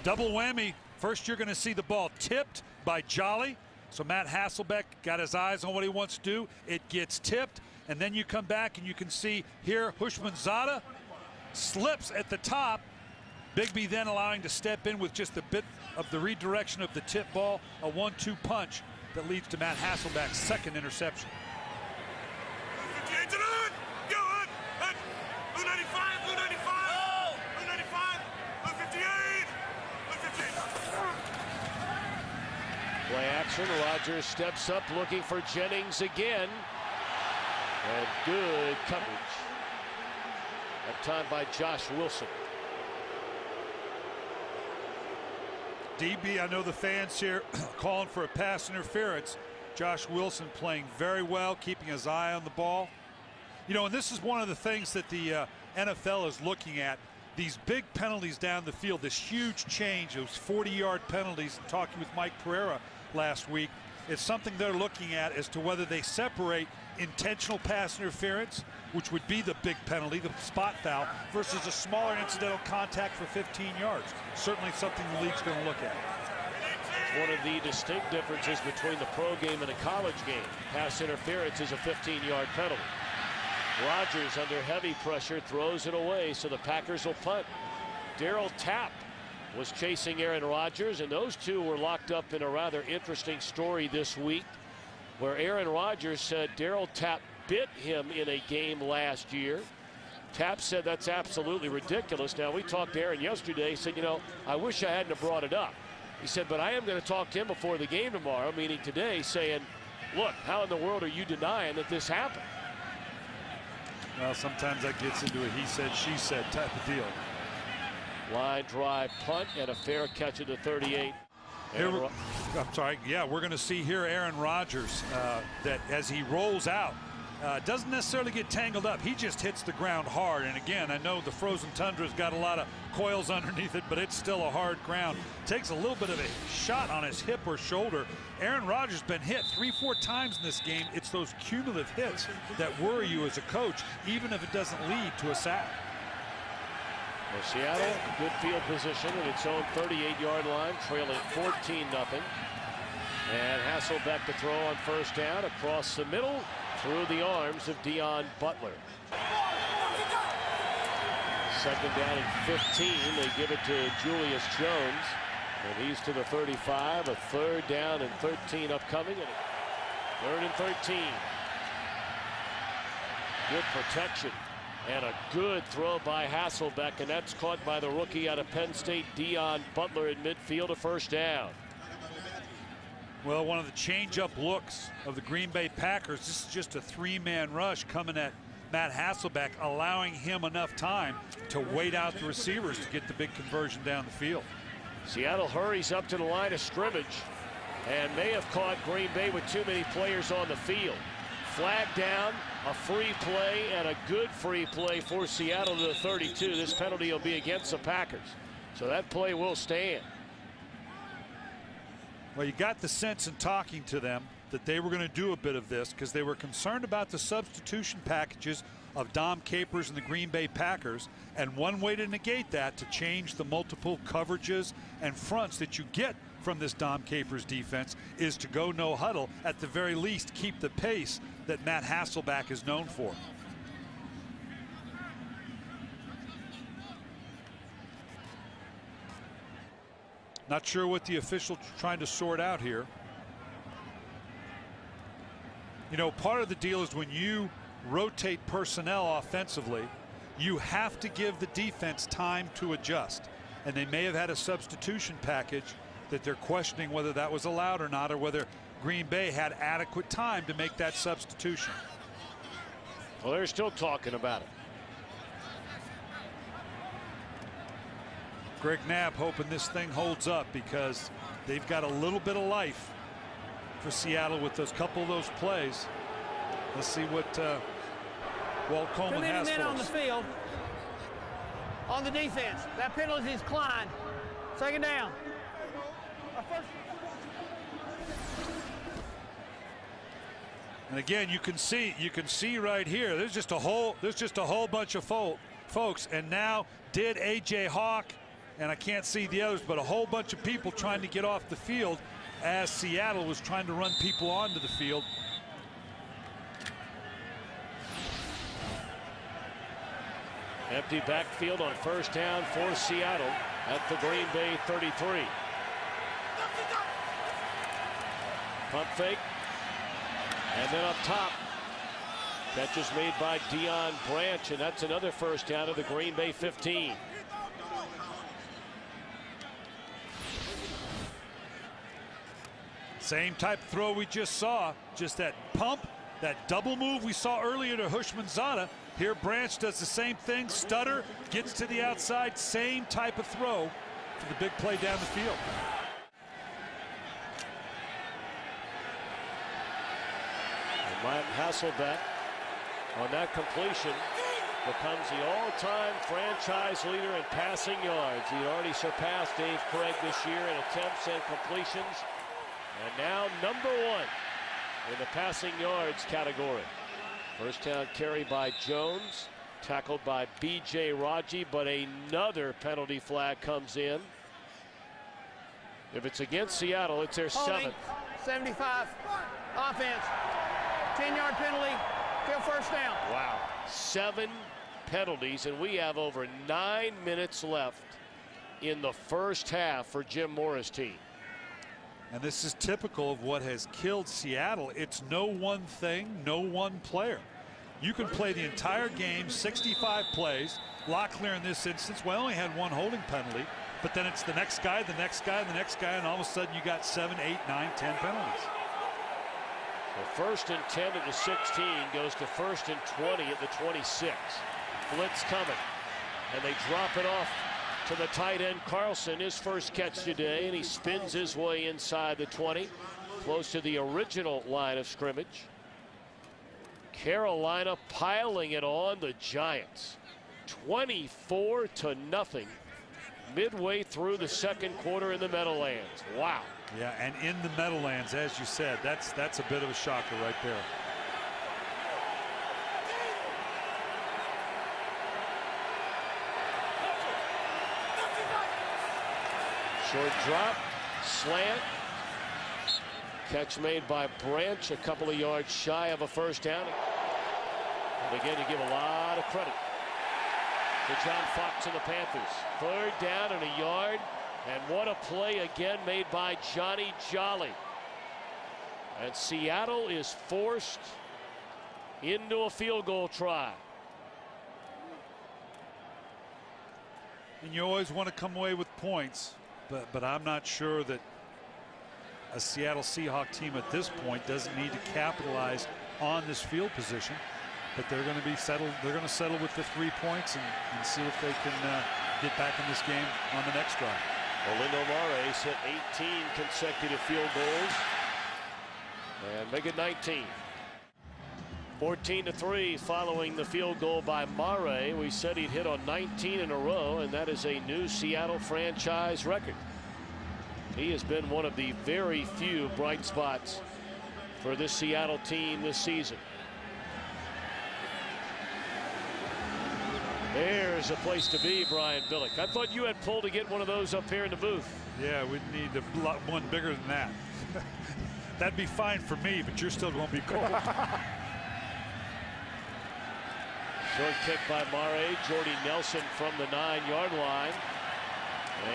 Double whammy. First, you're going to see the ball tipped by Jolly. So Matt Hasselbeck got his eyes on what he wants to do. It gets tipped, and then you come back and you can see here Hushmanzada slips at the top. Bigby then allowing to step in with just a bit of the redirection of the tip ball. A 1-2 punch that leads to Matt Hasselbeck's 2nd interception. Play action. Rodgers steps up looking for Jennings again. And good coverage. That time by Josh Wilson. DB, I know the fans here calling for a pass interference. Josh Wilson playing very well, keeping his eye on the ball. You know, and this is one of the things that the NFL is looking at. These big penalties down the field, this huge change, those 40-yard penalties. Talking with Mike Pereira last week, it's something they're looking at as to whether they separate intentional pass interference, which would be the big penalty, the spot foul, versus a smaller incidental contact for 15 yards. Certainly something the league's going to look at. One of the distinct differences between the pro game and a college game. Pass interference is a 15-yard penalty. Rodgers under heavy pressure throws it away, so the Packers will punt. Darryl Tapp was chasing Aaron Rodgers, and those two were locked up in a rather interesting story this week, where Aaron Rodgers said Darryl Tapp bit him in a game last year. Tapp said that's absolutely ridiculous. Now, we talked to Aaron yesterday. He said, you know, I wish I hadn't have brought it up. He said, but I am going to talk to him before the game tomorrow, meaning today, saying, look, how in the world are you denying that this happened? Well, sometimes that gets into a he said, she said type of deal. Line drive punt and a fair catch at the 38. I'm sorry. Yeah, we're going to see here Aaron Rodgers that as he rolls out, doesn't necessarily get tangled up. He just hits the ground hard. And again, I know the frozen tundra's got a lot of coils underneath it, but it's still a hard ground. Takes a little bit of a shot on his hip or shoulder. Aaron Rodgers been hit 3-4 times in this game. It's those cumulative hits that worry you as a coach, even if it doesn't lead to a sack. Well, Seattle, good field position at its own 38-yard line, trailing 14-0. And Hasselbeck to throw on 1st down across the middle through the arms of Dion Butler. 2nd down and 15. They give it to Julius Jones. And he's to the 35. A 3rd down and 13 upcoming. And 3rd and 13. Good protection. And a good throw by Hasselbeck, and that's caught by the rookie out of Penn State, Dion Butler, in midfield, a 1st down. Well, one of the change-up looks of the Green Bay Packers. This is just a 3-man rush coming at Matt Hasselbeck, allowing him enough time to wait out the receivers to get the big conversion down the field. Seattle hurries up to the line of scrimmage and may have caught Green Bay with too many players on the field. Flag down, a free play, and a good free play for Seattle to the 32. This penalty will be against the Packers, so that play will stand. Well, you got the sense in talking to them that they were going to do a bit of this because they were concerned about the substitution packages of Dom Capers and the Green Bay Packers, and one way to negate that, to change the multiple coverages and fronts that you get from this Dom Capers defense, is to go no huddle. At the very least, keep the pace that Matt Hasselbeck is known for. Not sure what the official trying to sort out here. You know, part of the deal is when you rotate personnel offensively, you have to give the defense time to adjust. And they may have had a substitution package that they're questioning whether that was allowed or not, or whether Green Bay had adequate time to make that substitution. Well, they're still talking about it. Greg Knapp hoping this thing holds up because they've got a little bit of life for Seattle with those couple of those plays. Let's see what Walt Coleman has for us. On the field, on the defense. That penalty is Klein. Second down. And again, you can see right here. There's just a whole bunch of folks. And now did A.J. Hawk, and I can't see the others, but a whole bunch of people trying to get off the field as Seattle was trying to run people onto the field. Empty backfield on first down for Seattle at the Green Bay 33. Pump fake. And then up top, catches made by Deion Branch, and that's another first down of the Green Bay 15. Same type of throw we just saw, just that pump, that double move we saw earlier to Hushmanzada. Here Branch does the same thing, stutter, gets to the outside, same type of throw for the big play down the field. Matt Hasselbeck on that completion becomes the all-time franchise leader in passing yards. He already surpassed Dave Craig this year in attempts and completions, and now number one in the passing yards category. First down carry by Jones, tackled by B.J. Raji, but another penalty flag comes in. If it's against Seattle, it's their seventh. 75 offense. 10-yard penalty, still first down. Wow, 7 penalties, and we have over 9 minutes left in the first half for Jim Mora's team. And this is typical of what has killed Seattle. It's no one thing, no one player. You can play the entire game, 65 plays. Locklear in this instance, well, only had one holding penalty, but then it's the next guy, the next guy, the next guy, and all of a sudden you got 7, 8, 9, 10 penalties. So first and 10 at the 16 goes to first and 20 at the 26. Blitz coming, and they drop it off to the tight end Carlson, his first catch today, and he spins his way inside the 20, close to the original line of scrimmage. Carolina piling it on the Giants, 24-0 midway through the second quarter in the Meadowlands. Wow. Yeah, and in the Meadowlands, as you said, that's a bit of a shocker right there. Short drop, slant, catch made by Branch, a couple of yards shy of a first down. And again, you give a lot of credit to John Fox and the Panthers. Third down and a yard. And what a play again made by Johnny Jolly. And Seattle is forced into a field goal try. And you always want to come away with points, but I'm not sure that a Seattle Seahawks team at this point doesn't need to capitalize on this field position. But they're going to be settled. They're going to settle with the 3 points and see if they can get back in this game on the next drive. Orlando Mares hit 18 consecutive field goals and make it 19. 14-3 following the field goal by Mare. We said he'd hit on 19 in a row, and that is a new Seattle franchise record. He has been one of the very few bright spots for this Seattle team this season. There's a place to be, Brian Billick. I thought you had pulled to get one of those up here in the booth. Yeah, we'd need one bigger than that. That'd be fine for me, but you're still going to be cold. Short kick by Mare. Jordy Nelson from the 9-yard line.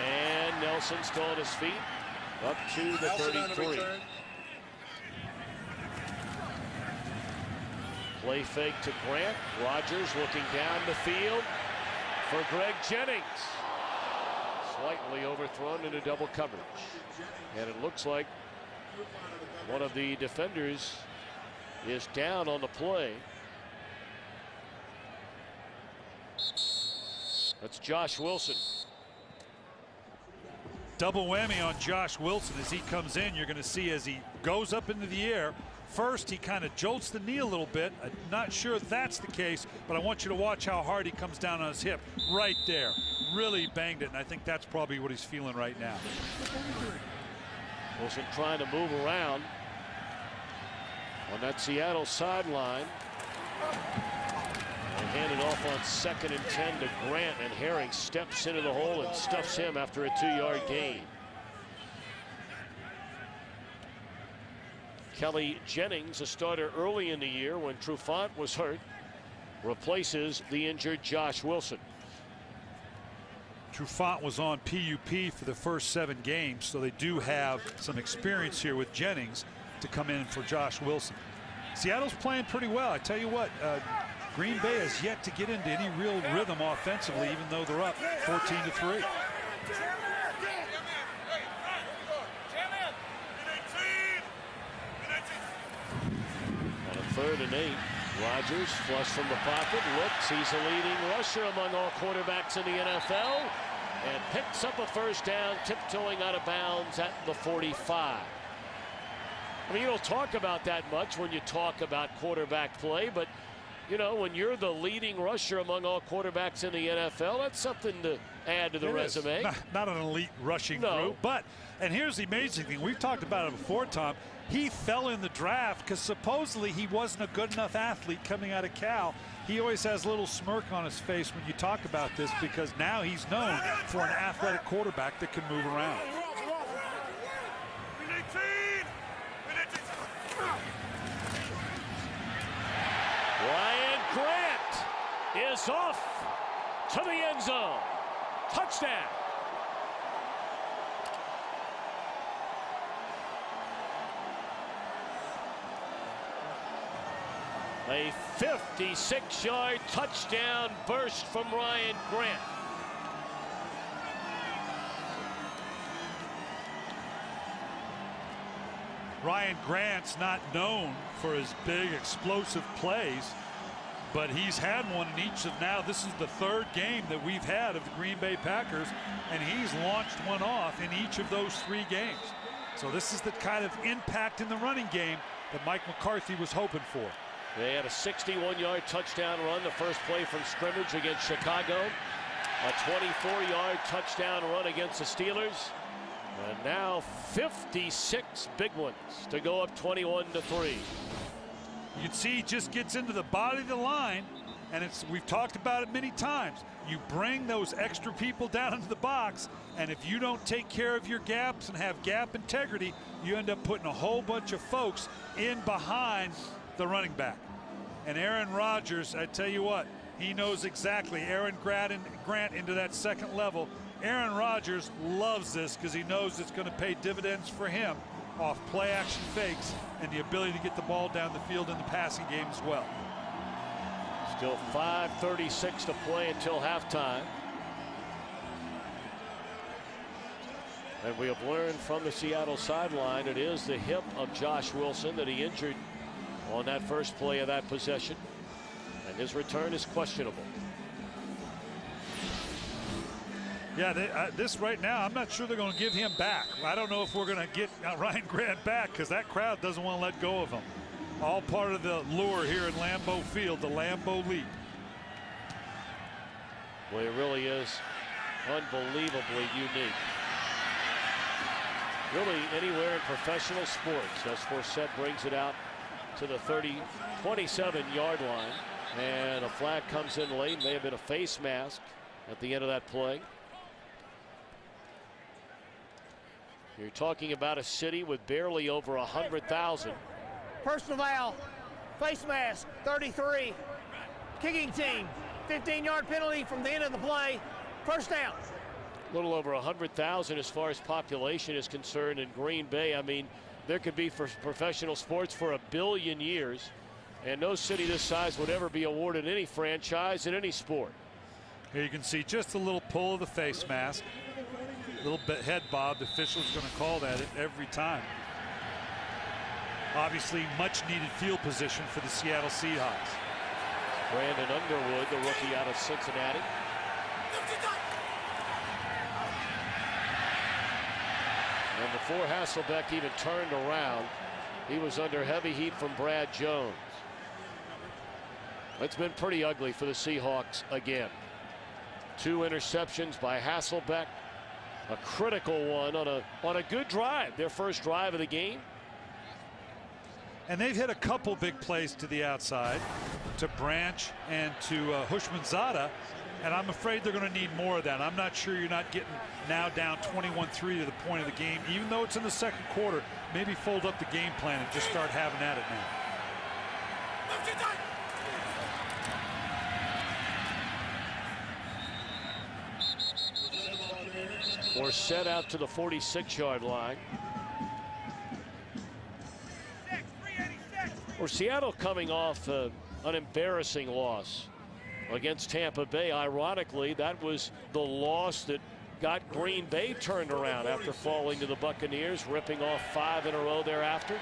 And Nelson still on his feet. Up to the 33. Play fake to Grant. Rodgers looking down the field for Greg Jennings. Slightly overthrown into double coverage. And it looks like One of the defenders is down on the play. That's Josh Wilson. Double whammy on Josh Wilson as he comes in. You're going to see as he goes up into the air. First, he kind of jolts the knee a little bit. I'm not sure if that's the case, but I want you to watch how hard he comes down on his hip. Right there. Really banged it, and I think that's probably what he's feeling right now. Wilson trying to move around on that Seattle sideline. And hand it off on 2nd and 10 to Grant, and Herring steps into the hole and stuffs him after a 2-yard gain. Kelly Jennings, a starter early in the year when Trufant was hurt, replaces the injured Josh Wilson. Trufant was on PUP for the first 7 games, so they do have some experience here with Jennings to come in for Josh Wilson. Seattle's playing pretty well. I tell you what, Green Bay has yet to get into any real rhythm offensively, even though they're up 14-3. On a 3rd and 8, Rodgers flush from the pocket, looks, he's a leading rusher among all quarterbacks in the NFL, and picks up a first down, tiptoeing out of bounds at the 45. I mean, you don't talk about that much when you talk about quarterback play, but you know, when you're the leading rusher among all quarterbacks in the NFL, that's something to add to the resume. Not an elite rushing group, but, and here's the amazing thing, we've talked about it before, Tom. He fell in the draft because supposedly he wasn't a good enough athlete coming out of Cal. He always has a little smirk on his face when you talk about this, because now he's known for an athletic quarterback that can move around. Ryan Grant is off to the end zone. Touchdown. A 56-yard touchdown burst from Ryan Grant. Ryan Grant's not known for his big explosive plays, but he's had one in each of now. This is the 3rd game that we've had of the Green Bay Packers, and he's launched one off in each of those 3 games. So this is the kind of impact in the running game that Mike McCarthy was hoping for. They had a 61-yard touchdown run, the first play from scrimmage against Chicago. A 24-yard touchdown run against the Steelers. And now 56 big ones to go up 21-3. You can see he just gets into the body of the line, and we've talked about it many times. You bring those extra people down into the box, and if you don't take care of your gaps and have gap integrity, you end up putting a whole bunch of folks in behind the running back. And Aaron Rodgers, I tell you what, he knows exactly. Aaron Grant into that 2nd level. Aaron Rodgers loves this because he knows it's going to pay dividends for him off play action fakes and the ability to get the ball down the field in the passing game as well. Still 5:36 to play until halftime. And we have learned from the Seattle sideline it is the hip of Josh Wilson that he injured on that first play of that possession. And his return is questionable. Yeah, this right now, I'm not sure they're going to give him back. I don't know if we're going to get Ryan Grant back because that crowd doesn't want to let go of him. All part of the lure here in Lambeau Field, the Lambeau Leap. Well, it really is unbelievably unique. Really anywhere in professional sports, as Forsett brings it out to the 27-yard line. And a flag comes in late. May have been a face mask at the end of that play. You're talking about a city with barely over 100,000. Personal foul, face mask, 33. Kicking team, 15-yard penalty from the end of the play. First down. A little over 100,000 as far as population is concerned in Green Bay. I mean, there could be for professional sports for 1 billion years, and no city this size would ever be awarded any franchise in any sport. Here you can see just a little pull of the face mask. A little bit head bob. The official's going to call that every time. Obviously, much needed field position for the Seattle Seahawks. Brandon Underwood, the rookie out of Cincinnati. And before Hasselbeck even turned around, he was under heavy heat from Brad Jones. It's been pretty ugly for the Seahawks again. 2 interceptions by Hasselbeck. A critical one on a good drive, their first drive of the game. And they've hit a couple big plays to the outside, to Branch and to Hushmanzada, and I'm afraid they're going to need more of that. I'm not sure you're not getting now down 21-3 to the point of the game, even though it's in the second quarter. Maybe fold up the game plan and just start having at it now. Or set out to the 46-yard line. Or Seattle coming off an embarrassing loss against Tampa Bay. Ironically, that was the loss that got Green Bay turned around after falling to the Buccaneers, ripping off 5 in a row thereafter.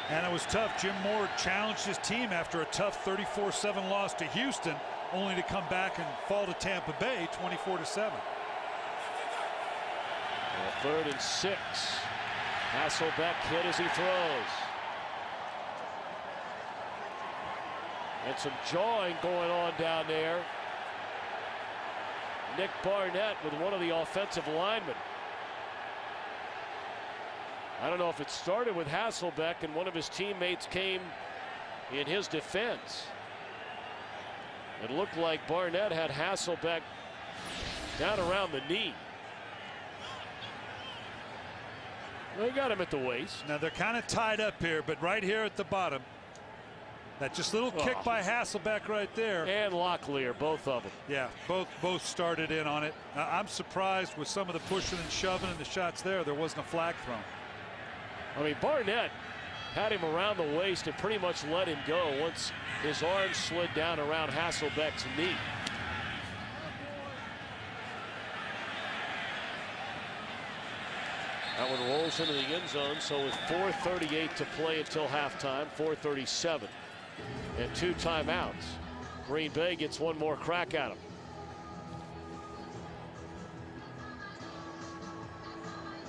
And it was tough. Jim Moore challenged his team after a tough 34-7 loss to Houston, only to come back and fall to Tampa Bay 24-7. 3rd and 6. Hasselbeck hit as he throws. And some jawing going on down there. Nick Barnett with one of the offensive linemen. I don't know if it started with Hasselbeck and one of his teammates came in his defense. It looked like Barnett had Hasselbeck down around the knee. They got him at the waist. Now they're kind of tied up here, but right here at the bottom, that just little kick by Hasselbeck right there. And Locklear, both of them. Yeah, both started in on it. I'm surprised with some of the pushing and shoving and the shots there wasn't a flag thrown. I mean, Barnett had him around the waist and pretty much let him go once his arm slid down around Hasselbeck's knee. That one rolls into the end zone, so with 4:38 to play until halftime, 4:37 and 2 timeouts. Green Bay gets one more crack at him.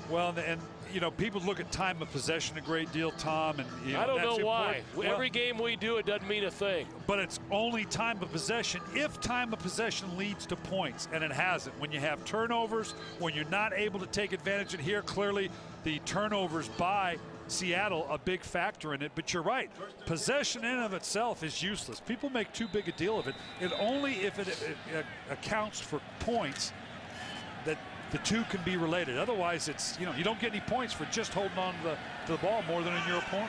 Well, and you know, people look at time of possession a great deal, Tom, and you know, I don't that's know why. well, every game we do, it doesn't mean a thing. But it's only time of possession if time of possession leads to points, and it hasn't. When you have turnovers, when you're not able to take advantage, and here clearly the turnovers by Seattle a big factor in it. But you're right, possession in and of itself is useless. People make too big a deal of it. It only if it accounts for points that the two can be related. Otherwise, it's, you know, you don't get any points for just holding on to the ball more than in your opponent.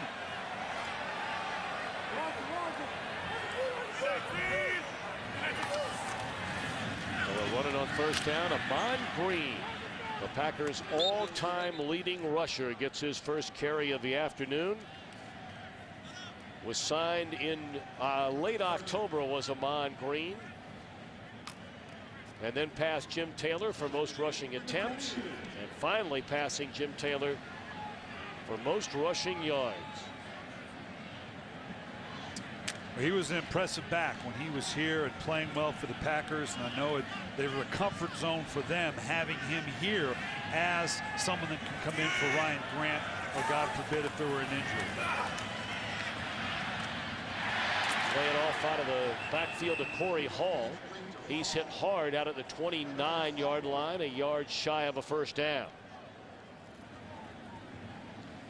They're running on first down. Amon Green, the Packers' all-time leading rusher, gets his first carry of the afternoon. Was signed in late October, was Amon Green. And then passed Jim Taylor for most rushing attempts, and finally passing Jim Taylor for most rushing yards. He was an impressive back when he was here and playing well for the Packers, and I know they were a comfort zone for them having him here as someone that can come in for Ryan Grant, or God forbid if there were an injury. Play it off out of the backfield to Corey Hall. He's hit hard out at the 29-yard line, a yard shy of a first down.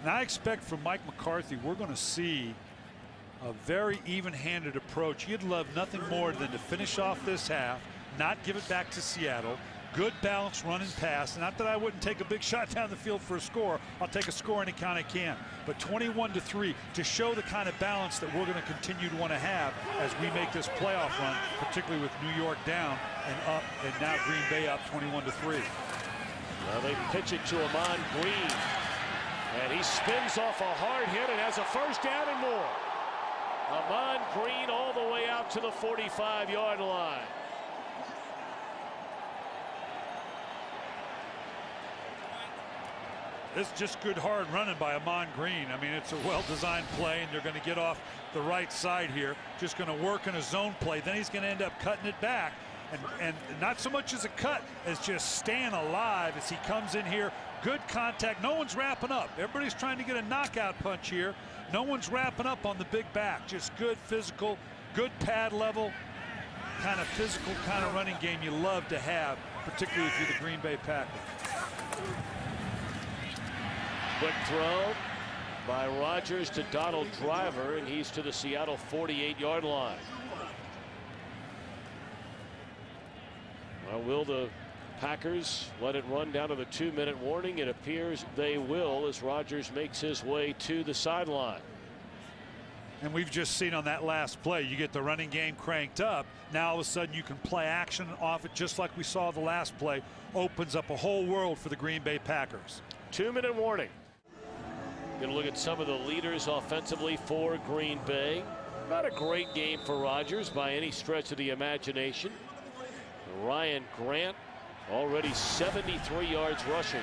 And I expect from Mike McCarthy we're going to see a very even-handed approach. You'd love nothing more than to finish off this half, not give it back to Seattle. Good balance run and pass. Not that I wouldn't take a big shot down the field for a score. I'll take a score any kind I can. But 21-3 to show the kind of balance that we're going to continue to want to have as we make this playoff run, particularly with New York down and up, and now Green Bay up 21-3. Well, they pitch it to Amon Green, and he spins off a hard hit and has a first down and more. Amon Green all the way out to the 45-yard line. It's just good hard running by Amon Green. I mean, it's a well-designed play, and they're going to get off the right side here. Just going to work in a zone play. Then he's going to end up cutting it back. And not so much as a cut as just staying alive as he comes in here. Good contact. No one's wrapping up. Everybody's trying to get a knockout punch here. No one's wrapping up on the big back. Just good physical, good pad level, kind of physical kind of running game you love to have, particularly if you're the Green Bay Packers. Quick throw by Rodgers to Donald Driver, and he's to the Seattle 48-yard line. Well, will the Packers let it run down to the 2-minute warning? It appears they will, as Rodgers makes his way to the sideline. And we've just seen on that last play, you get the running game cranked up. Now all of a sudden you can play action off it just like we saw the last play. Opens up a whole world for the Green Bay Packers. 2-minute warning. Going to look at some of the leaders offensively for Green Bay. Not a great game for Rodgers by any stretch of the imagination. Ryan Grant already 73 yards rushing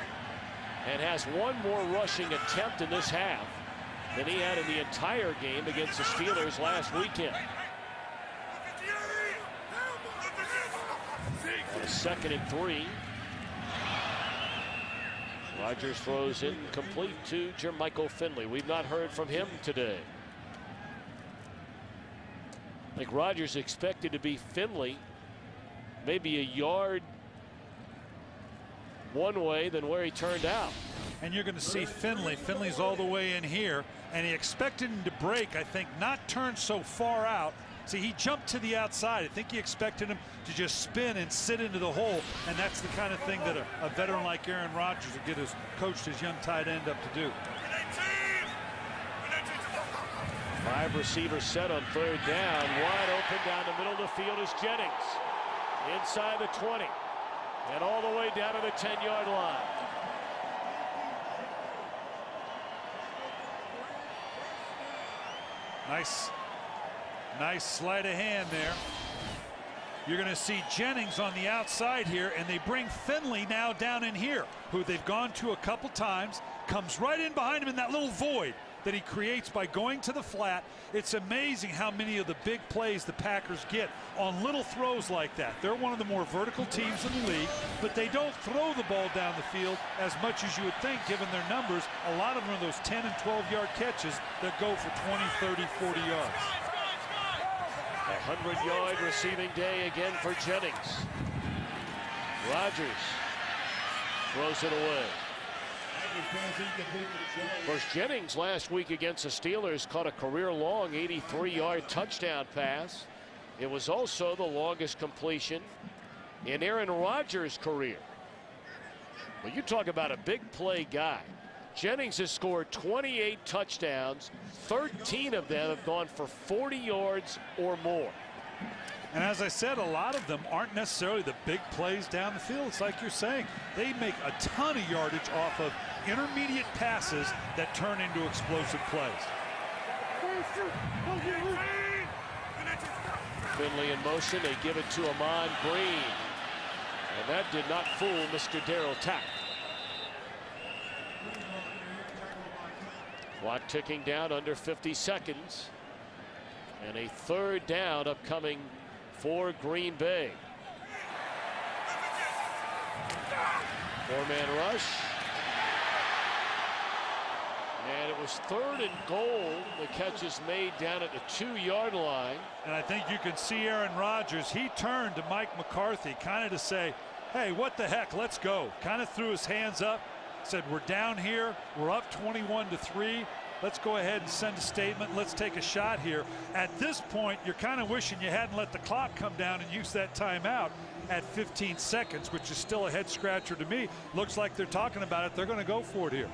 and has one more rushing attempt in this half than he had in the entire game against the Steelers last weekend. On a 2nd and 3. Rodgers throws incomplete to Jermichael Finley. We've not heard from him today. I think Rodgers expected to be Finley maybe a yard one way than where he turned out. And you're going to see Finley. Finley's all the way in here, and he expected him to break, I think, not turn so far out. See, he jumped to the outside. I think he expected him to just spin and sit into the hole, and that's the kind of thing that a veteran like Aaron Rodgers will get his coached his young tight end up to do. 5 receivers set on 3rd down. Wide open down the middle of the field is Jennings. Inside the 20 and all the way down to the 10-yard line. Nice sleight of hand there. You're going to see Jennings on the outside here, and they bring Finley now down in here, who they've gone to a couple times, comes right in behind him in that little void that he creates by going to the flat. It's amazing how many of the big plays the Packers get on little throws like that. They're one of the more vertical teams in the league, but they don't throw the ball down the field as much as you would think given their numbers. A lot of them are those 10 and 12-yard catches that go for 20, 30, 40 yards. A 100-yard receiving day again for Jennings. Rodgers throws it away. Of course, Jennings last week against the Steelers caught a career-long 83-yard touchdown pass. It was also the longest completion in Aaron Rodgers' career. Well, you talk about a big play guy. Jennings has scored 28 touchdowns. 13 of them have gone for 40 yards or more. And as I said, a lot of them aren't necessarily the big plays down the field. It's like you're saying, they make a ton of yardage off of intermediate passes that turn into explosive plays. Finley in motion. They give it to Amon Green. And that did not fool Mr. Darryl Tapp. Clock ticking down under 50 seconds. And a 3rd down upcoming for Green Bay. 4-man rush. And it was 3rd and goal. The catch is made down at the 2-yard line. And I think you can see Aaron Rodgers. He turned to Mike McCarthy kind of to say, hey, what the heck, let's go. Kind of threw his hands up, said, we're down here. We're up 21-3. Let's go ahead and send a statement. Let's take a shot here. At this point, you're kind of wishing you hadn't let the clock come down and use that timeout at 15 seconds, which is still a head scratcher to me. Looks like they're talking about it. They're going to go for it here.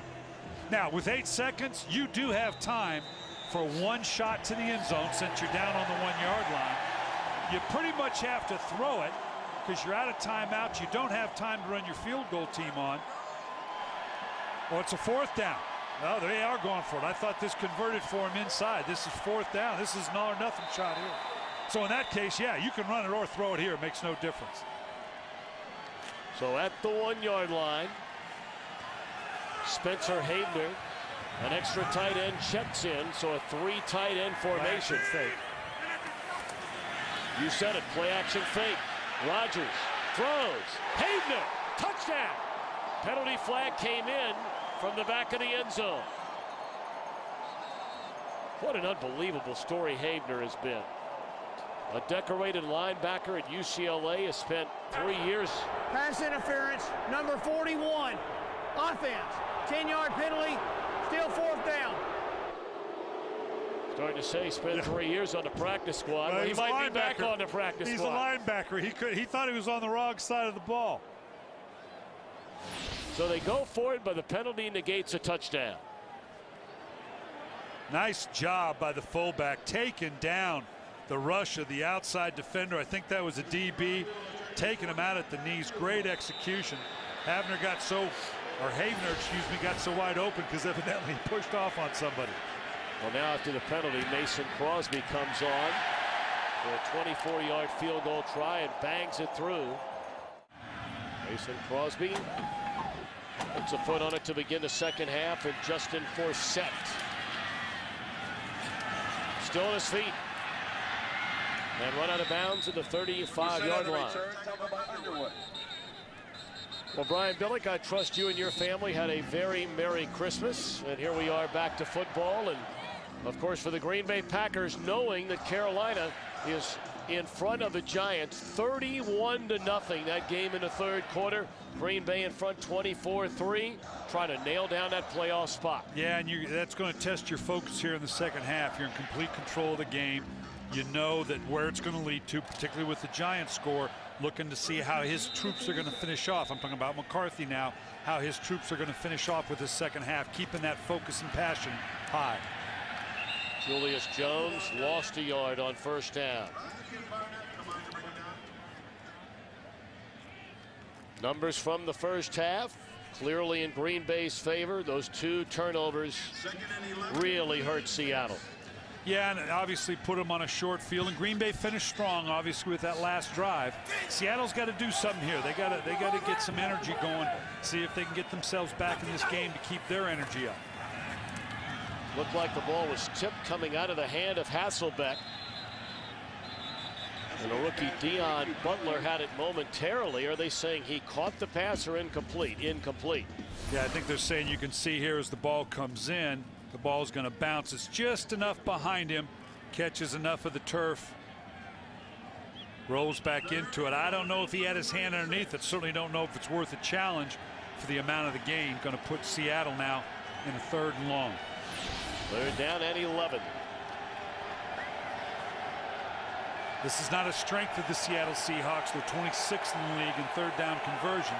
Now, with 8 seconds, you do have time for one shot to the end zone since you're down on the 1-yard line. You pretty much have to throw it because you're out of timeout. You don't have time to run your field goal team on. Well, it's a 4th down. No, they are going for it. I thought this converted for him inside. This is 4th down. This is an all or nothing shot here. So in that case, yeah, you can run it or throw it here. It makes no difference. So at the 1-yard line, Spencer Hayner, an extra tight end, checks in, so a 3 tight end formation. You said it, play action fake. Rodgers throws. Hayner, touchdown. Penalty flag came in from the back of the end zone. What an unbelievable story Hayner has been. A decorated linebacker at UCLA, has spent 3 years. Pass interference, number 41. Offense, 10-yard penalty, still 4th down. Starting to say spent 3 years on the practice squad. Well, he might be back on the practice squad. He's a linebacker. He thought he was on the wrong side of the ball. So they go for it, but the penalty negates a touchdown. Nice job by the fullback, taking down the rush of the outside defender. I think that was a DB, taking him out at the knees. Great execution. Hayner got so wide open because evidently he pushed off on somebody. Well, now after the penalty, Mason Crosby comes on for a 24-yard field goal try and bangs it through. Mason Crosby puts a foot on it to begin the second half, and Justin Forsett still on his feet and run out of bounds at the 35-yard line. Well, Brian Billick, I trust you and your family had a very Merry Christmas, and here we are back to football. And of course, for the Green Bay Packers, knowing that Carolina is in front of the Giants 31-0, that game in the third quarter. Green Bay in front 24-3, trying to nail down that playoff spot. Yeah, and that's going to test your focus here in the second half. You're in complete control of the game. You know that where it's going to lead to, particularly with the Giants score, looking to see how his troops are going to finish off. I'm talking about McCarthy now, how his troops are going to finish off with the second half, keeping that focus and passion high. Julius Jones lost a yard on first down. Numbers from the first half clearly in Green Bay's favor. Those 2 turnovers really hurt Seattle. Yeah, and obviously put them on a short field, and Green Bay finished strong, obviously, with that last drive. Seattle's got to do something here. They got to get some energy going, see if they can get themselves back in this game to keep their energy up. Looked like the ball was tipped coming out of the hand of Hasselbeck. And the rookie Dion Butler had it momentarily. Are they saying he caught the pass or incomplete? Incomplete. Yeah, I think they're saying you can see here as the ball comes in, the ball's going to bounce. It's just enough behind him, catches enough of the turf, rolls back into it. I don't know if he had his hand underneath it. Certainly don't know if it's worth a challenge for the amount of the gain. Going to put Seattle now in a 3rd and long. 3rd down and 11. This is not a strength of the Seattle Seahawks. They're 26th in the league in 3rd down conversion.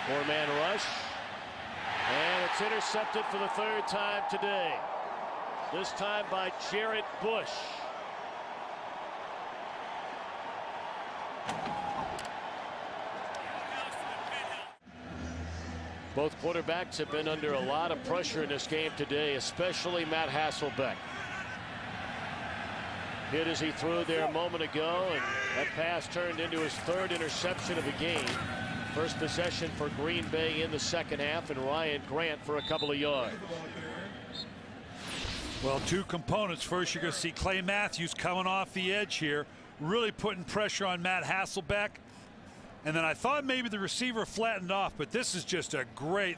4-man rush. And it's intercepted for the 3rd time today. This time by Jarrett Bush. Both quarterbacks have been under a lot of pressure in this game today, especially Matt Hasselbeck. Hit as he threw there a moment ago, and that pass turned into his 3rd interception of the game. First possession for Green Bay in the second half, and Ryan Grant for a couple of yards. Well, 2 components. First, you're going to see Clay Matthews coming off the edge here, really putting pressure on Matt Hasselbeck. And then I thought maybe the receiver flattened off, but this is just a great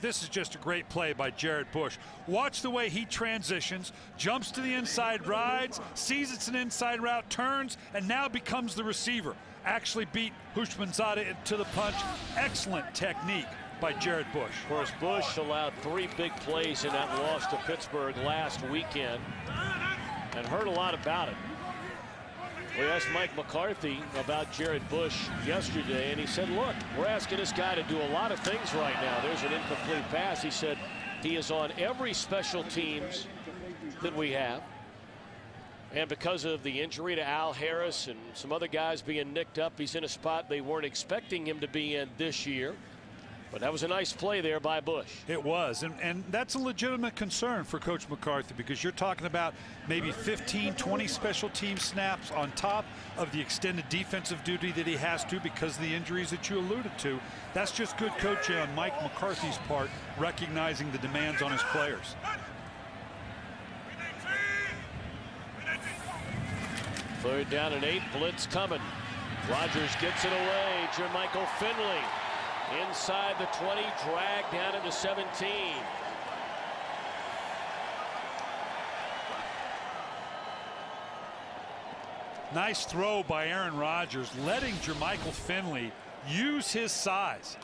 play by Jarrett Bush. Watch the way he transitions, jumps to the inside, rides, sees it's an inside route, turns, and now becomes the receiver. Actually beat Houshmandzadeh to the punch. Excellent technique by Jarrett Bush. Of course, Bush allowed 3 big plays in that loss to Pittsburgh last weekend and heard a lot about it. We asked Mike McCarthy about Jarrett Bush yesterday, and he said, look, we're asking this guy to do a lot of things right now. There's an incomplete pass. He said he is on every special teams that we have. And because of the injury to Al Harris and some other guys being nicked up, he's in a spot they weren't expecting him to be in this year. But that was a nice play there by Bush. It was, and that's a legitimate concern for Coach McCarthy, because you're talking about maybe 15, 20 special team snaps on top of the extended defensive duty that he has to because of the injuries that you alluded to. That's just good coaching on Mike McCarthy's part, recognizing the demands on his players. Third down and 8, blitz coming. Rodgers gets it away. Jermichael Finley inside the 20, dragged down into 17. Nice throw by Aaron Rodgers, letting Jermichael Finley use his size.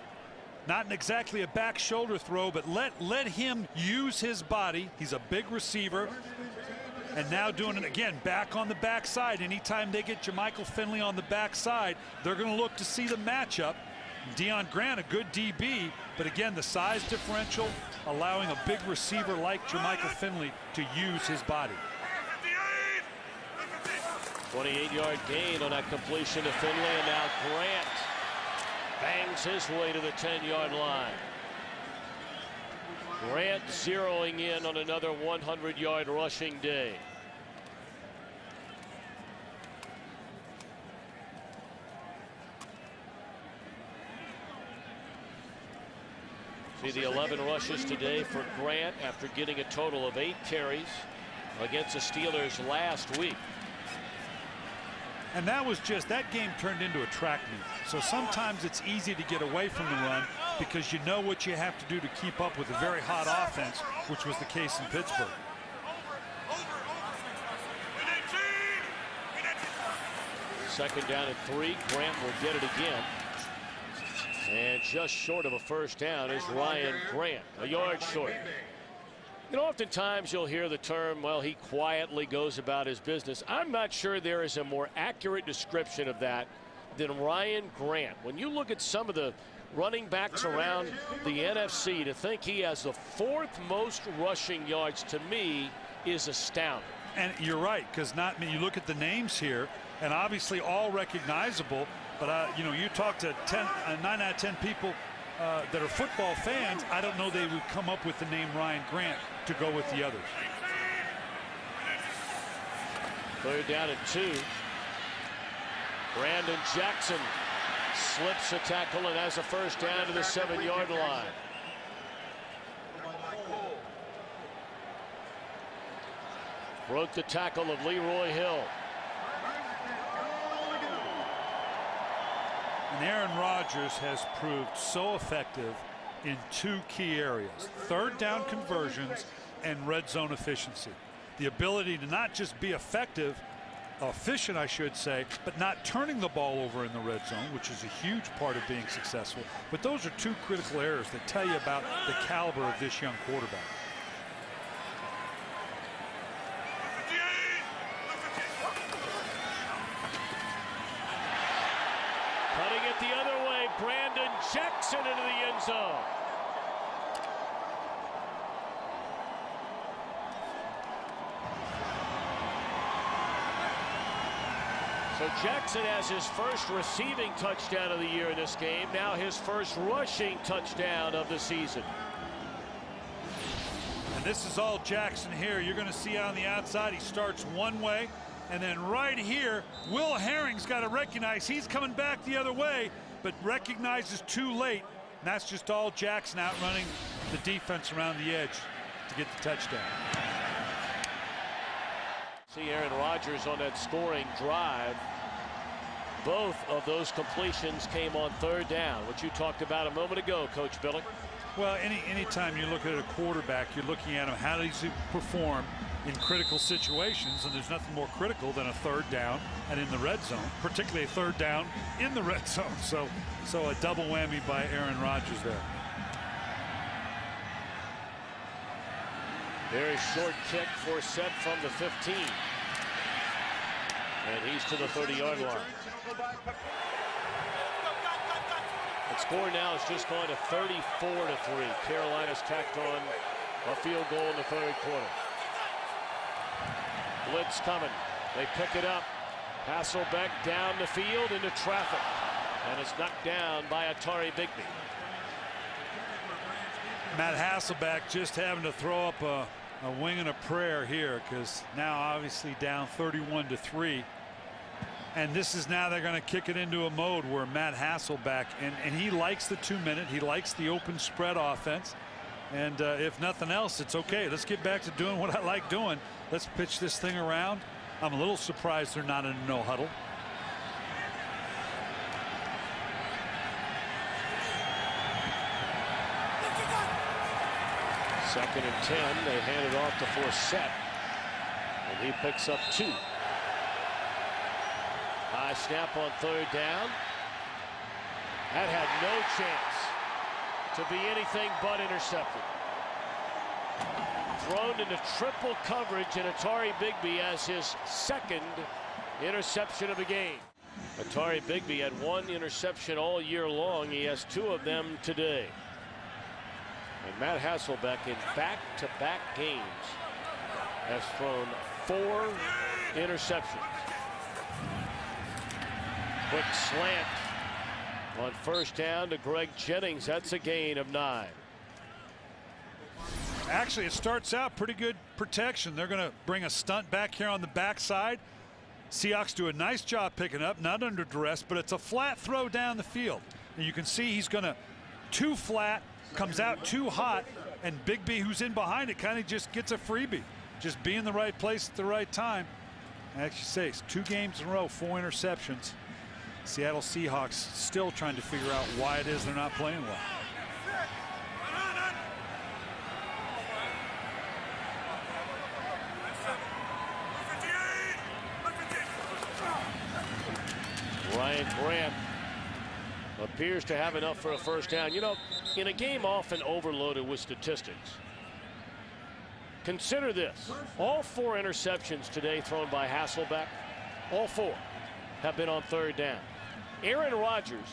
Not exactly a back shoulder throw, but let him use his body. He's a big receiver. And now doing it again back on the backside. Anytime they get Jermichael Finley on the backside, they're going to look to see the matchup. Deion Grant, a good DB, but again, the size differential allowing a big receiver like Jermichael Finley to use his body. 28-yard gain on that completion to Finley, and now Grant bangs his way to the 10-yard line. Grant zeroing in on another 100-yard rushing day. See the 11 rushes today for Grant after getting a total of 8 carries against the Steelers last week. And that game turned into a track meet. So sometimes it's easy to get away from the run because you know what you have to do to keep up with a very hot offense, which was the case in Pittsburgh. Second down and 3. Grant will get it again. And just short of a first down is Ryan Grant, a yard short. You know, oftentimes you'll hear the term, well, he quietly goes about his business. I'm not sure there is a more accurate description of that than Ryan Grant. When you look at some of the running backs around the NFC, to think he has the 4th most rushing yards, to me, is astounding. And you're right, because you look at the names here, and obviously all recognizable, but you know, you talk to 9 out of 10 people that are football fans, I don't know they would come up with the name Ryan Grant to go with the others. Third down and 2. Brandon Jackson slips a tackle and has a first down to the 7-yard line. Broke the tackle of Leroy Hill. And Aaron Rodgers has proved so effective in 2 key areas: third down conversions and red zone efficiency. The ability to not just be efficient, I should say, but not turning the ball over in the red zone, which is a huge part of being successful. But those are 2 critical areas that tell you about the caliber of this young quarterback. Cutting it the other way, Brandon Jackson into the end zone. So Jackson has his first receiving touchdown of the year in this game. Now his first rushing touchdown of the season. And this is all Jackson here. You're going to see on the outside, he starts one way, and then right here, Will Herring's got to recognize he's coming back the other way, but recognizes too late. And that's just all Jackson outrunning the defense around the edge to get the touchdown. See Aaron Rodgers on that scoring drive. Both of those completions came on third down, which you talked about a moment ago, Coach Billick. Well, anytime you look at a quarterback, you're looking at him, how does he perform in critical situations, and there's nothing more critical than a third down and in the red zone, particularly a third down in the red zone. So a double whammy by Aaron Rodgers there. Very short kick for set from the 15. And he's to the 30-yard line. The score now is just gone to 34-3. Carolina's tacked on a field goal in the third quarter. Blitz coming. They pick it up. Hasselbeck down the field into traffic. And it's knocked down by Atari Bigby. Matt Hasselbeck just having to throw up a wing and a prayer here, because now obviously down 31-3. And this is now they're going to kick it into a mode where Matt Hasselbeck, and he likes the 2-minute, he likes the open spread offense. And if nothing else, it's okay. Let's get back to doing what I like doing. Let's pitch this thing around. I'm a little surprised they're not in a no huddle. Second and 10. They hand it off to Forsett, and he picks up 2. High snap on third down. That had no chance to be anything but intercepted. Thrown into triple coverage, and Atari Bigby has his second interception of the game. Atari Bigby had 1 interception all year long. He has 2 of them today. And Matt Hasselbeck in back-to-back games has thrown 4 interceptions. Quick slant on first down to Greg Jennings. That's a gain of 9. Actually, it starts out pretty good protection. They're going to bring a stunt back here on the backside. Seahawks do a nice job picking up, not under duress, but it's a flat throw down the field. And you can see he's going to too flat, comes out too hot, and Bigby, who's in behind it, kind of just gets a freebie. Just be in the right place at the right time. I actually say it's 2 games in a row, 4 interceptions. Seattle Seahawks still trying to figure out why it is they're not playing well. Ryan Grant appears to have enough for a first down. You know, in a game often overloaded with statistics, consider this. All 4 interceptions today thrown by Hasselbeck, all 4 have been on third down. Aaron Rodgers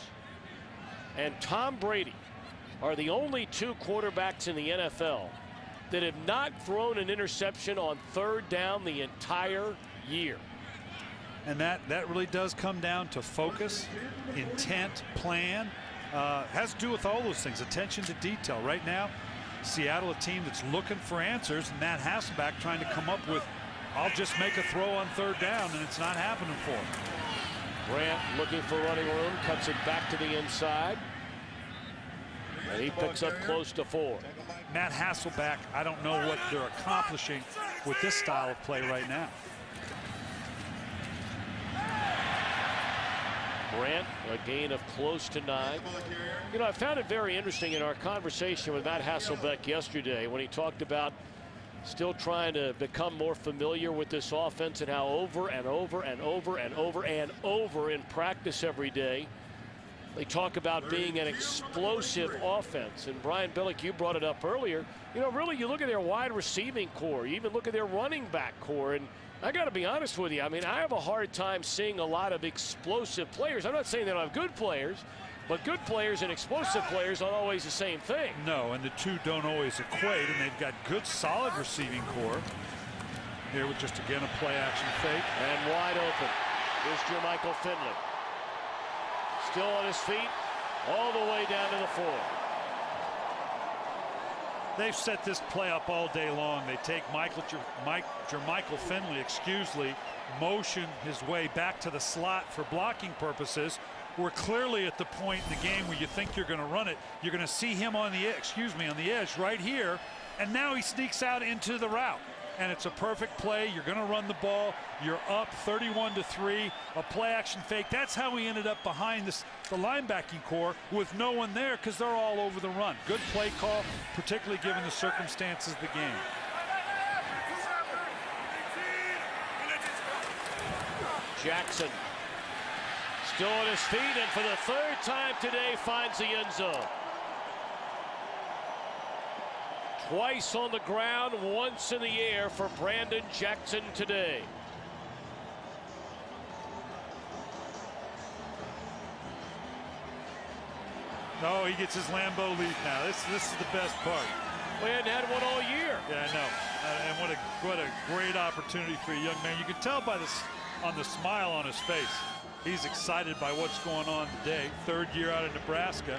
and Tom Brady are the only 2 quarterbacks in the NFL that have not thrown an interception on third down the entire year. And that really does come down to focus, intent, plan. Has to do with all those things. Attention to detail. Right now, Seattle, a team that's looking for answers. Matt Hasselbeck trying to come up with, I'll just make a throw on third down, and it's not happening for him. Grant looking for running room, cuts it back to the inside, and he picks up close to 4. Matt Hasselbeck, I don't know what they're accomplishing with this style of play right now. Grant, a gain of close to 9. You know, I found it very interesting in our conversation with Matt Hasselbeck yesterday when he talked about still trying to become more familiar with this offense and how over and over and over and over and over in practice every day they talk about being an explosive offense. And Brian Billick, you brought it up earlier. You know, really, you look at their wide receiving core, you even look at their running back core, and I got to be honest with you. I mean, I have a hard time seeing a lot of explosive players. I'm not saying they don't have good players, but good players and explosive players aren't always the same thing. No, and the 2 don't always equate, and they've got good, solid receiving core. Here with just, again, a play-action fake. And wide open. Here's Jermichael Finley. Still on his feet, all the way down to the 4. They've set this play up all day long. They take Jermichael Finley, motion his way back to the slot for blocking purposes. We're clearly at the point in the game where you think you're going to run it. You're going to see him on the edge right here, and now he sneaks out into the route. And it's a perfect play. You're going to run the ball. You're up 31-3. A play action fake. That's how we ended up behind the linebacking core with no one there, because they're all over the run. Good play call, particularly given the circumstances of the game. Jackson still on his feet, and for the 3rd time today finds the end zone. Twice on the ground, once in the air for Brandon Jackson today. No, he gets his Lambeau lead now. This is the best part. We hadn't had one all year. Yeah, I know. And what a great opportunity for a young man. You can tell by on the smile on his face. He's excited by what's going on today. 3rd year out of Nebraska.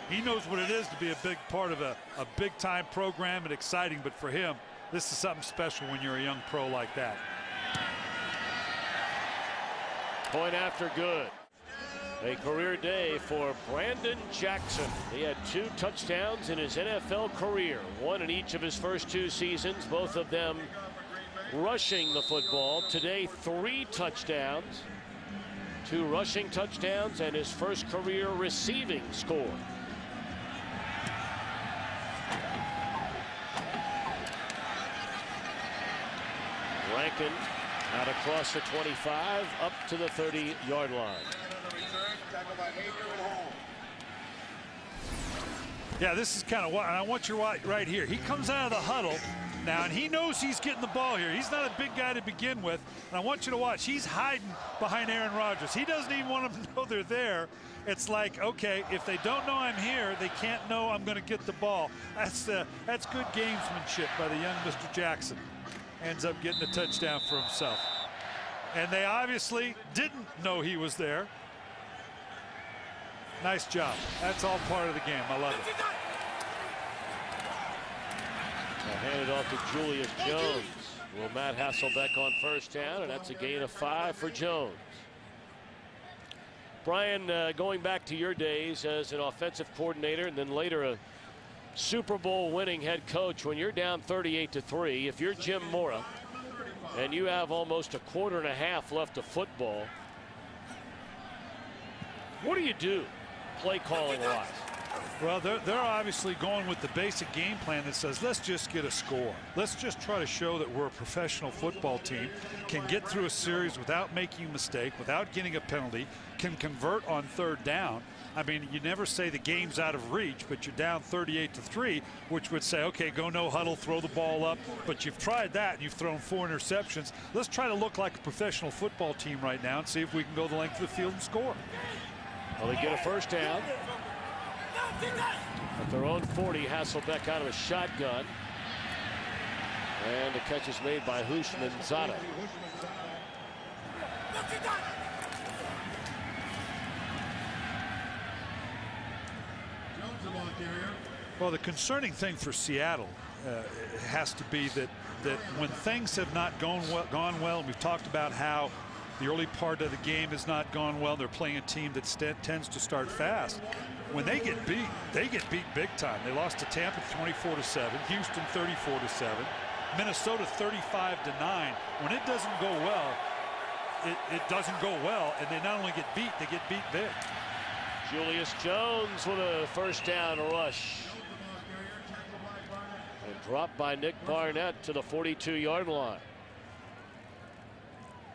He knows what it is to be a big part of a big-time program and exciting, but for him, this is something special when you're a young pro like that. Point after good. A career day for Brandon Jackson. He had 2 touchdowns in his NFL career, 1 in each of his first 2 seasons, both of them rushing the football. Today, 3 touchdowns, 2 rushing touchdowns, and his first career receiving score. Rankin out across the 25 up to the 30-yard line. Yeah, this is kind of what, and I want you right here. He comes out of the huddle now, and he knows he's getting the ball here. He's not a big guy to begin with, and I want you to watch. He's hiding behind Aaron Rodgers. He doesn't even want them to know they're there. It's like, okay, if they don't know I'm here, they can't know I'm going to get the ball. That's good gamesmanship by the young Mr. Jackson. Ends up getting a touchdown for himself. And they obviously didn't know he was there. Nice job. That's all part of the game. I love it. Handed off to Julius Jones. Will Matt Hasselbeck on first down, and that's a gain of 5 for Jones. Brian, going back to your days as an offensive coordinator and then later a Super Bowl winning head coach, when you're down 38-3, if you're Jim Mora and you have almost a quarter and a half left of football, what do you do play calling wise? Well, they're obviously going with the basic game plan that says, let's just get a score. Let's just try to show that we're a professional football team, can get through a series without making a mistake, without getting a penalty, can convert on 3rd down. I mean, you never say the game's out of reach, but you're down 38-3, which would say, okay, go no huddle, throw the ball up. But you've tried that, and you've thrown 4 interceptions. Let's try to look like a professional football team right now and see if we can go the length of the field and score. Well, they get a first down. At their own 40, Hasselbeck out of a shotgun. And the catch is made by Hushman Zada. Well, the concerning thing for Seattle has to be that when things have not gone well, and we've talked about how the early part of the game has not gone well. They're playing a team that tends to start fast. When they get beat big time. They lost to Tampa 24-7, Houston 34-7, Minnesota 35-9. When it doesn't go well, it doesn't go well, and they not only get beat, they get beat big. Julius Jones with a first down rush. And dropped by Nick Barnett to the 42-yard line.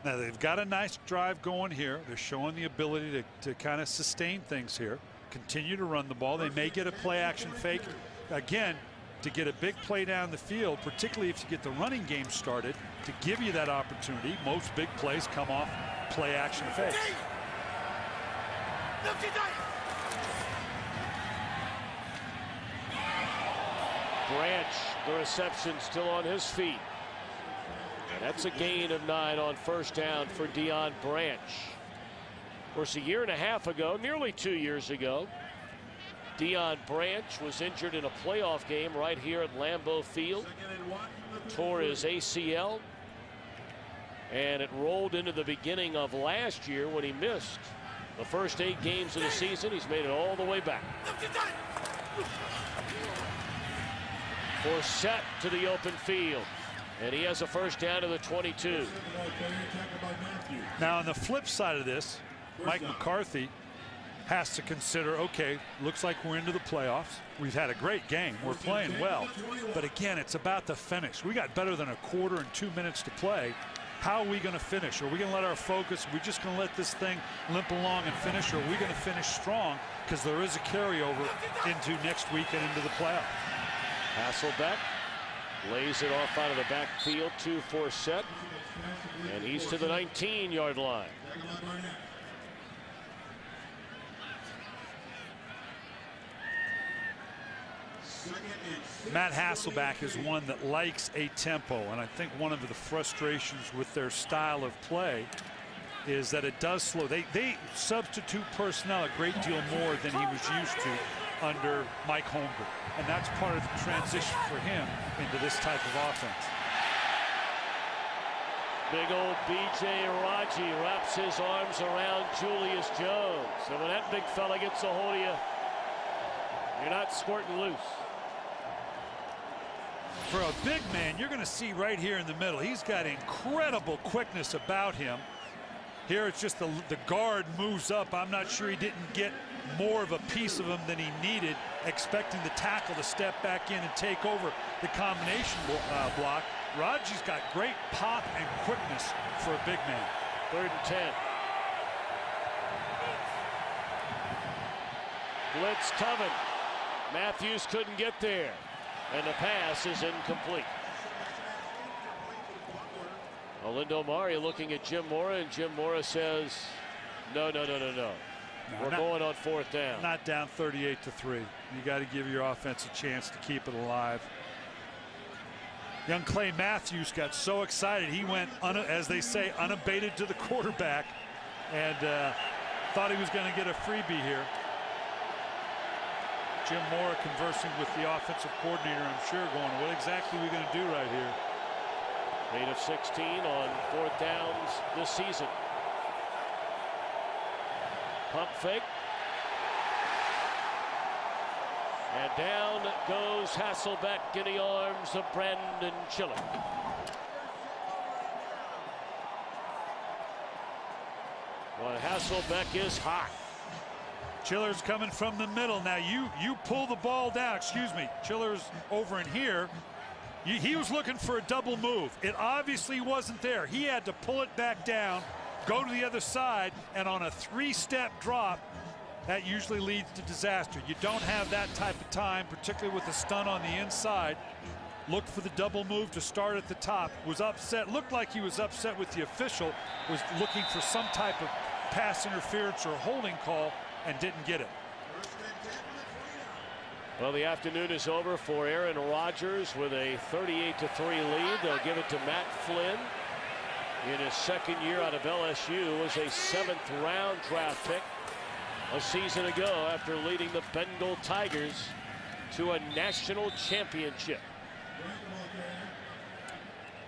Now they've got a nice drive going here. They're showing the ability to kind of sustain things here. Continue to run the ball. They may get a play action fake again to get a big play down the field, particularly if you get the running game started, to give you that opportunity. Most big plays come off play action fake. Branch, the reception, still on his feet. And that's a gain of 9 on first down for Deion Branch. Of course, a year and a half ago, nearly 2 years ago, Deion Branch was injured in a playoff game right here at Lambeau Field. Tore his ACL. And it rolled into the beginning of last year when he missed the first 8 games of the season. He's made it all the way back. Forsett to the open field. And he has a first down to the 22. Now on the flip side of this, Mike McCarthy has to consider, okay, looks like we're into the playoffs. We've had a great game. We're playing well. But again, it's about the finish. We got better than a quarter and 2 minutes to play. How are we going to finish? Are we going to let our focus, we're just going to let this thing limp along and finish, or are we going to finish strong? Because there is a carryover into next week and into the playoffs. Hasselbeck lays it off out of the backfield to Forsett. And he's to the 19-yard line. Matt Hasselbeck is one that likes a tempo, and I think one of the frustrations with their style of play is that it does slow. They substitute personnel a great deal more than he was used to under Mike Holmgren. And that's part of the transition for him into this type of offense. Big old B.J. Raji wraps his arms around Julius Jones. And when that big fella gets a hold of you, you're not squirting loose. For a big man, you're going to see right here in the middle, he's got incredible quickness about him. Here it's just the guard moves up. I'm not sure he didn't get more of a piece of him than he needed, expecting the tackle to step back in and take over the combination block. Raji's got great pop and quickness for a big man. 3rd and 10. Blitz coming. Matthews couldn't get there, and the pass is incomplete. Olindo Mari looking at Jim Mora, and Jim Mora says, no. We're going on 4th down. Not down 38-3. You got to give your offense a chance to keep it alive. Young Clay Matthews got so excited he went, as they say, unabated to the quarterback, and thought he was going to get a freebie here. Jim Mora conversing with the offensive coordinator, I'm sure, going, what exactly are we going to do right here? 8 of 16 on 4th downs this season. Pump fake. And down goes Hasselbeck in the arms of Brandon Chiller. Well, Hasselbeck is hot. Chiller's coming from the middle. Now you pull the ball down. Excuse me. Chiller's over in here. He was looking for a double move. It obviously wasn't there. He had to pull it back down, go to the other side, and on a 3-step drop, that usually leads to disaster. You don't have that type of time, particularly with a stun on the inside. Looked for the double move to start at the top. Was upset. Looked like he was upset with the official. Was looking for some type of pass interference or holding call and didn't get it. Well, the afternoon is over for Aaron Rodgers with a 38-3 lead. They'll give it to Matt Flynn. In his 2nd year out of LSU, was a 7th-round draft pick a season ago after leading the Bengal Tigers to a national championship.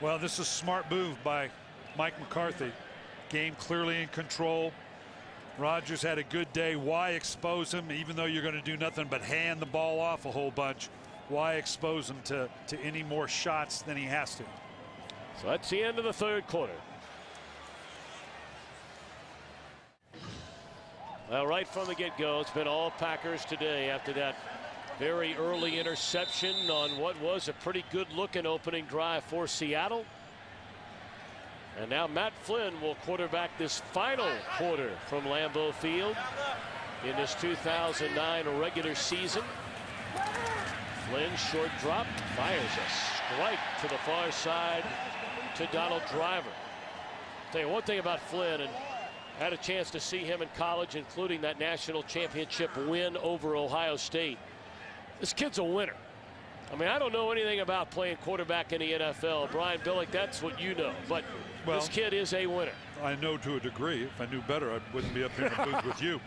Well, this is a smart move by Mike McCarthy. Game clearly in control. Rodgers had a good day. Why expose him, even though you're going to do nothing but hand the ball off a whole bunch? Why expose him to any more shots than he has to? So that's the end of the 3rd quarter. Well, right from the get-go, it's been all Packers today after that very early interception on what was a pretty good-looking opening drive for Seattle. And now Matt Flynn will quarterback this final quarter from Lambeau Field in this 2009 regular season. Flynn, short drop, fires a strike to the far side to Donald Driver. I'll tell you one thing about Flynn, and had a chance to see him in college, including that national championship win over Ohio State. This kid's a winner. I mean, I don't know anything about playing quarterback in the NFL. Brian Billick, that's what you know. But well, this kid is a winner. I know to a degree. If I knew better, I wouldn't be up here in the booth with you.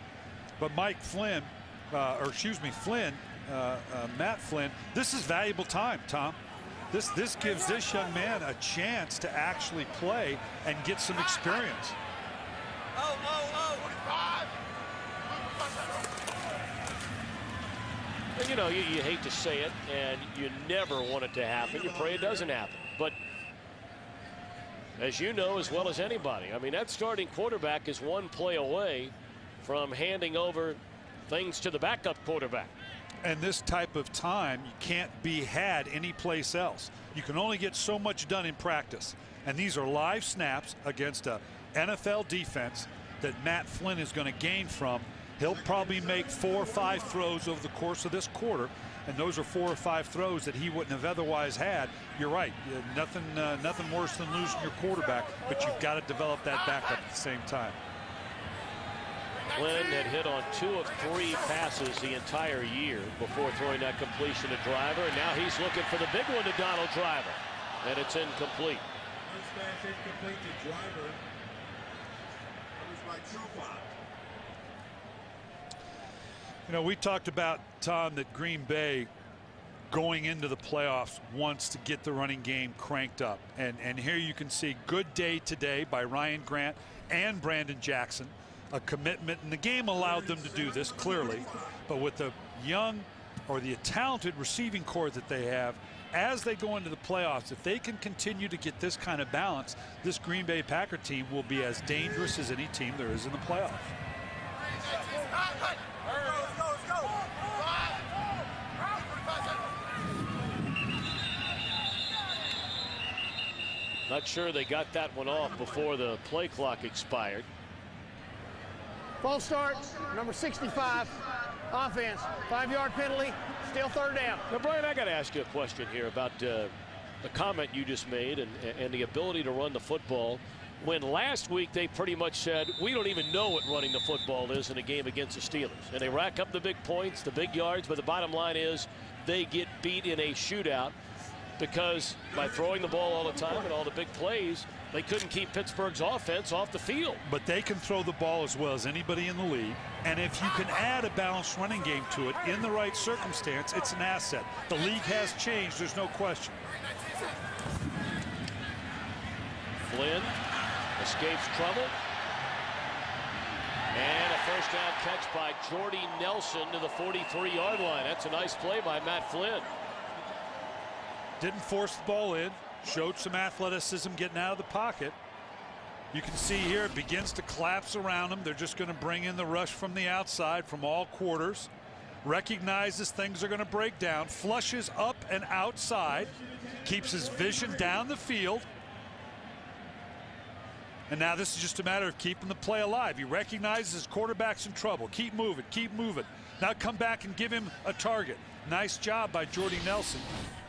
But Mike Flynn, Flynn, Matt Flynn, this is valuable time, Tom. This gives this young man a chance to actually play and get some experience. You know, you hate to say it, and you never want it to happen. You pray it doesn't happen. But as you know as well as anybody, I mean, that starting quarterback is one play away from handing over things to the backup quarterback. And this type of time, you can't be had anyplace else. You can only get so much done in practice. And these are live snaps against a NFL defense that Matt Flynn is going to gain from. He'll probably make 4 or 5 throws over the course of this quarter, and those are 4 or 5 throws that he wouldn't have otherwise had. You're right. Nothing worse than losing your quarterback, but you've got to develop that backup at the same time. Flynn had hit on 2 of 3 passes the entire year before throwing that completion to Driver, and now he's looking for the big one to Donald Driver, and it's incomplete. First pass incomplete to Driver. That was by Trufant. You know, we talked about, Tom, that Green Bay going into the playoffs wants to get the running game cranked up. And here you can see good day today by Ryan Grant and Brandon Jackson. A commitment, and the game allowed them to do this clearly. But with the young or the talented receiving core that they have, as they go into the playoffs, if they can continue to get this kind of balance, this Green Bay Packer team will be as dangerous as any team there is in the playoffs. Not sure they got that one off before the play clock expired. False start, number 65, offense, 5-yard penalty, still third down. Now, Brian, I got to ask you a question here about the comment you just made and the ability to run the football. When last week they pretty much said, we don't even know what running the football is in a game against the Steelers. And they rack up the big points, the big yards, but the bottom line is they get beat in a shootout because by throwing the ball all the time and all the big plays, they couldn't keep Pittsburgh's offense off the field. But they can throw the ball as well as anybody in the league. And if you can add a balanced running game to it in the right circumstance, it's an asset. The league has changed, there's no question. Flynn escapes trouble. And a first down catch by Jordy Nelson to the 43-yard line. That's a nice play by Matt Flynn. Didn't force the ball in, showed some athleticism getting out of the pocket. You can see here it begins to collapse around him. They're just going to bring in the rush from the outside from all quarters. Recognizes things are going to break down, flushes up and outside, keeps his vision down the field. And now this is just a matter of keeping the play alive. He recognizes his quarterback's in trouble. Keep moving, keep moving. Now come back and give him a target. Nice job by Jordy Nelson.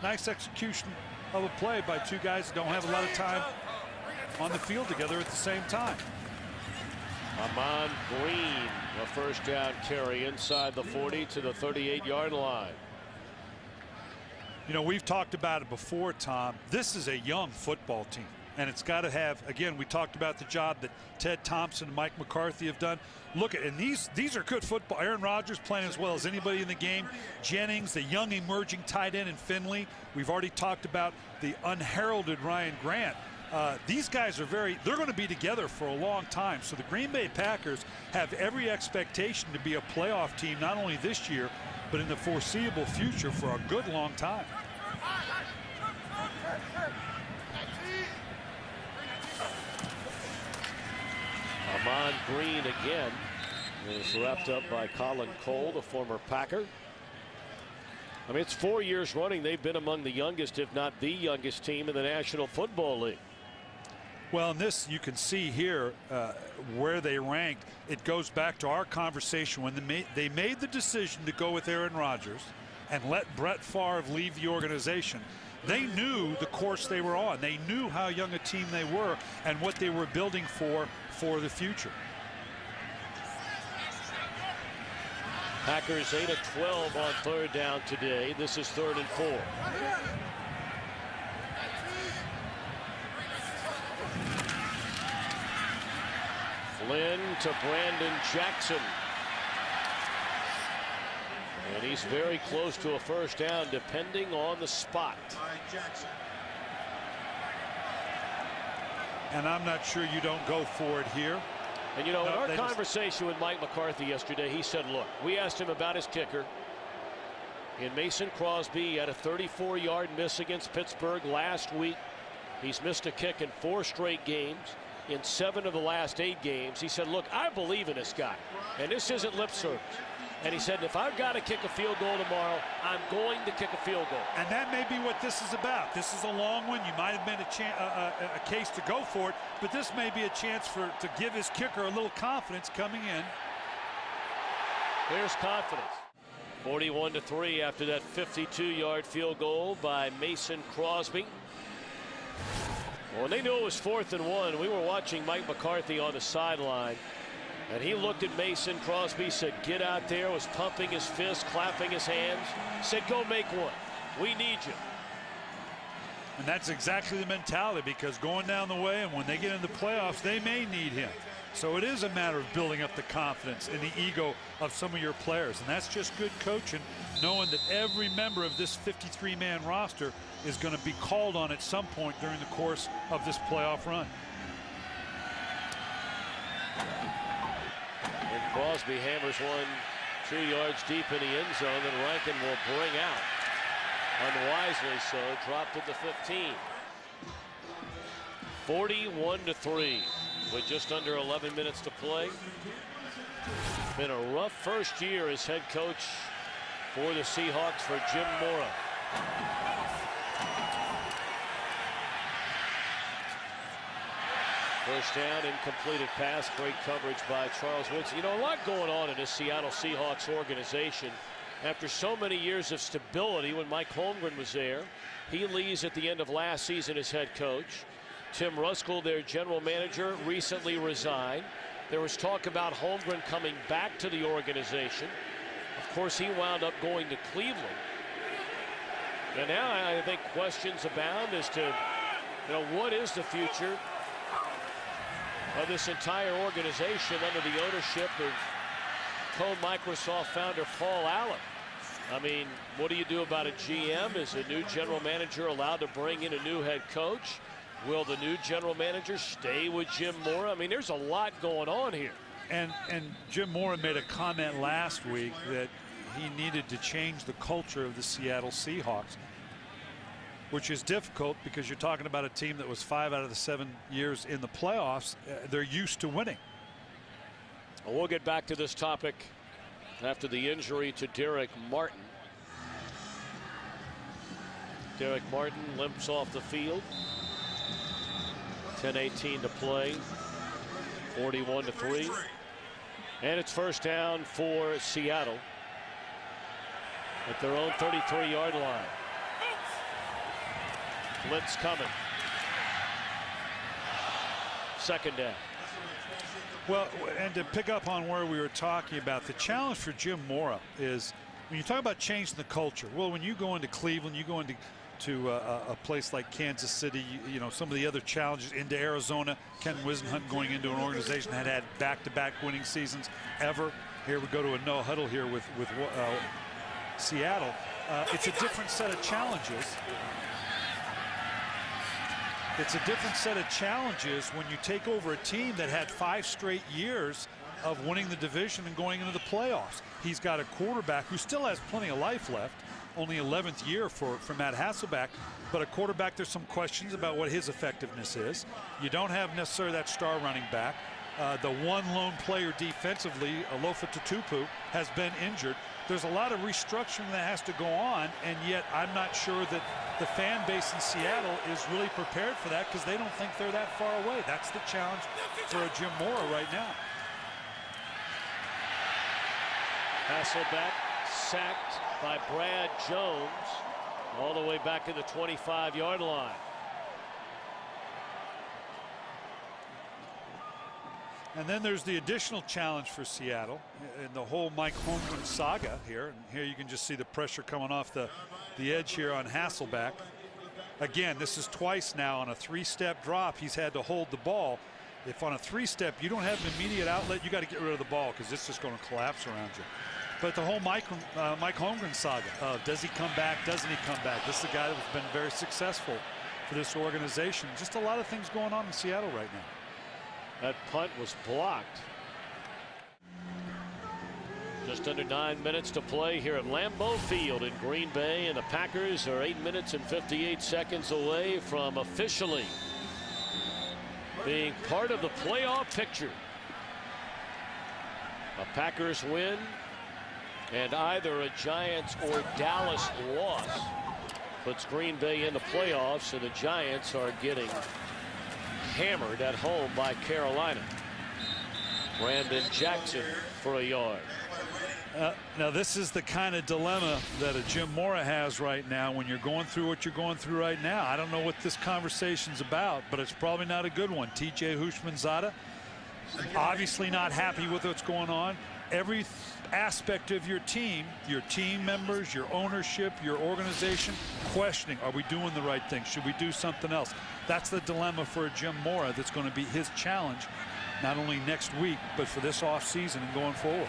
Nice execution of a play by two guys that don't have a lot of time on the field together at the same time. Amon Green, a first down carry inside the 40 to the 38-yard line. You know, we've talked about it before, Tom. This is a young football team. And it's got to have, again, we talked about the job that Ted Thompson and Mike McCarthy have done. Look at, and these are good football. Aaron Rodgers playing as well as anybody in the game. Jennings, the young emerging tight end in Finley. We've already talked about the unheralded Ryan Grant. These guys are they're going to be together for a long time. So the Green Bay Packers have every expectation to be a playoff team, not only this year, but in the foreseeable future for a good long time. Amon Green again is wrapped up by Colin Cole, the former Packer. I mean, it's 4 years running. They've been among the youngest, if not the youngest team in the National Football League. Well, in this, you can see here where they ranked. It goes back to our conversation when they made the decision to go with Aaron Rodgers and let Brett Favre leave the organization. They knew the course they were on. They knew how young a team they were and what they were building for the future. Packers 8 of 12 on third down today. This is 3rd and 4. Flynn to Brandon Jackson. And he's very close to a first down depending on the spot. And I'm not sure you don't go for it here. And you know, in our conversation with Mike McCarthy yesterday, he said, look, we asked him about his kicker. In Mason Crosby, he had a 34-yard miss against Pittsburgh last week. He's missed a kick in 4 straight games. In 7 of the last 8 games, he said, look, I believe in this guy. And this isn't lip service. And he said, if I've got to kick a field goal tomorrow, I'm going to kick a field goal. And that may be what this is about. This is a long one. You might have been a case to go for it, but this may be a chance to give his kicker a little confidence coming in. There's confidence. 41-3 after that 52-yard field goal by Mason Crosby. Well, when they knew it was 4th and 1, we were watching Mike McCarthy on the sideline. And he looked at Mason Crosby, said, get out there, was pumping his fist, clapping his hands, said, go make one. We need you. And that's exactly the mentality, because going down the way, and when they get into the playoffs, they may need him. So it is a matter of building up the confidence and the ego of some of your players. And that's just good coaching, knowing that every member of this 53-man roster is going to be called on at some point during the course of this playoff run. And Crosby hammers one 2 yards deep in the end zone that Rankin will bring out. Unwisely so, dropped at the 15. 41-3 with just under 11 minutes to play. Been a rough first year as head coach for the Seahawks for Jim Mora. First down, incompleted pass, great coverage by Charles Woodson. You know, a lot going on in this Seattle Seahawks organization. After so many years of stability when Mike Holmgren was there, he leaves at the end of last season as head coach. Tim Ruskell, their general manager, recently resigned. There was talk about Holmgren coming back to the organization. Of course, he wound up going to Cleveland. And now I think questions abound as to, what is the future of this entire organization under the ownership of co-Microsoft founder Paul Allen. I mean, what do you do about a GM? Is a new general manager allowed to bring in a new head coach? Will the new general manager stay with Jim Mora? I mean, there's a lot going on here. And Jim Mora made a comment last week that he needed to change the culture of the Seattle Seahawks, which is difficult because you're talking about a team that was 5 out of the 7 years in the playoffs. They're used to winning. Well, we'll get back to this topic after the injury to Derek Martin. Derek Martin limps off the field. 10:18 to play. 41-3. And it's first down for Seattle at their own 33-yard line. Blitz coming. Second down. Well, and to pick up on where we were talking about, the challenge for Jim Mora is when you talk about changing the culture. Well, when you go into Cleveland, you go into a place like Kansas City, you know, some of the other challenges, into Arizona. Ken Wisenhunt going into an organization that had back-to-back winning seasons ever. Here we go to a no huddle here with Seattle. It's a different set of challenges. It's a different set of challenges when you take over a team that had 5 straight years of winning the division and going into the playoffs. He's got a quarterback who still has plenty of life left. Only 11th year for Matt Hasselbeck, but a quarterback, there's some questions about what his effectiveness is. You don't have necessarily that star running back. The one lone player defensively, Alofa Tutupu, has been injured. There's a lot of restructuring that has to go on, and yet I'm not sure that the fan base in Seattle is really prepared for that because they don't think they're that far away. That's the challenge for a Jim Mora right now. Hasselbeck sacked by Brad Jones all the way back to the 25-yard line. And then there's the additional challenge for Seattle in the whole Mike Holmgren saga here. And here you can just see the pressure coming off the edge here on Hasselbeck. Again, this is twice now on a 3-step drop. He's had to hold the ball. If on a 3-step you don't have an immediate outlet, you got to get rid of the ball because it's just going to collapse around you. But the whole Mike Holmgren saga, does he come back, doesn't he come back? This is a guy that's been very successful for this organization. Just a lot of things going on in Seattle right now. That punt was blocked. Just under 9 minutes to play here at Lambeau Field in Green Bay, and the Packers are 8 minutes and 58 seconds away from officially being part of the playoff picture. A Packers win and either a Giants or Dallas loss puts Green Bay in the playoffs, and the Giants are getting hammered at home by Carolina. Brandon Jackson for a yard. Now this is the kind of dilemma that a Jim Mora has right now when you're going through what you're going through right now. I don't know what this conversation's about, but it's probably not a good one. TJ Houshmandzadeh obviously not happy with what's going on. Every aspect of your team members, your ownership, your organization, questioning, are we doing the right thing? Should we do something else? That's the dilemma for Jim Mora that's going to be his challenge not only next week, but for this offseason and going forward.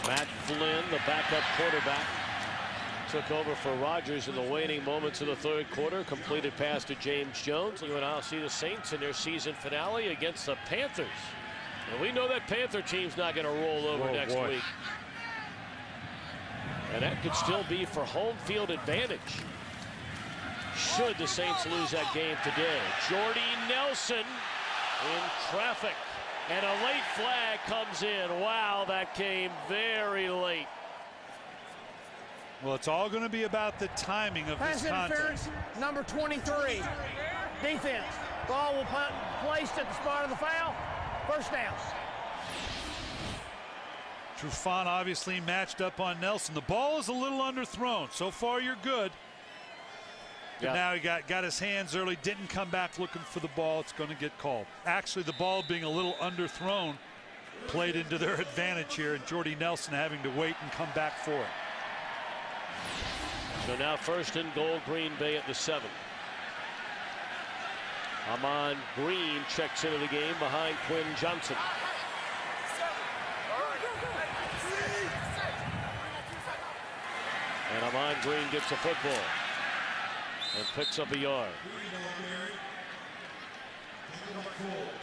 Matt Flynn, the backup quarterback, took over for Rodgers in the waning moments of the third quarter. Completed pass to James Jones. You and I'll see the Saints in their season finale against the Panthers. And we know that Panther team's not going to roll over next week. And that could still be for home field advantage should the Saints lose that game today. Jordy Nelson in traffic. And a late flag comes in. Wow, that came very late. Well, it's all going to be about the timing of Pass this contact. interference, number 23. Defense. Ball will be placed at the spot of the foul. First down. Trufant obviously matched up on Nelson. The ball is a little underthrown. So far, you're good. But now he got his hands early, didn't come back looking for the ball. It's going to get called. Actually, the ball being a little underthrown played into their advantage here, and Jordy Nelson having to wait and come back for it. So now first and goal, Green Bay at the 7. Amon Green checks into the game behind Quinn Johnson. And Amon Green gets a football and picks up a yard.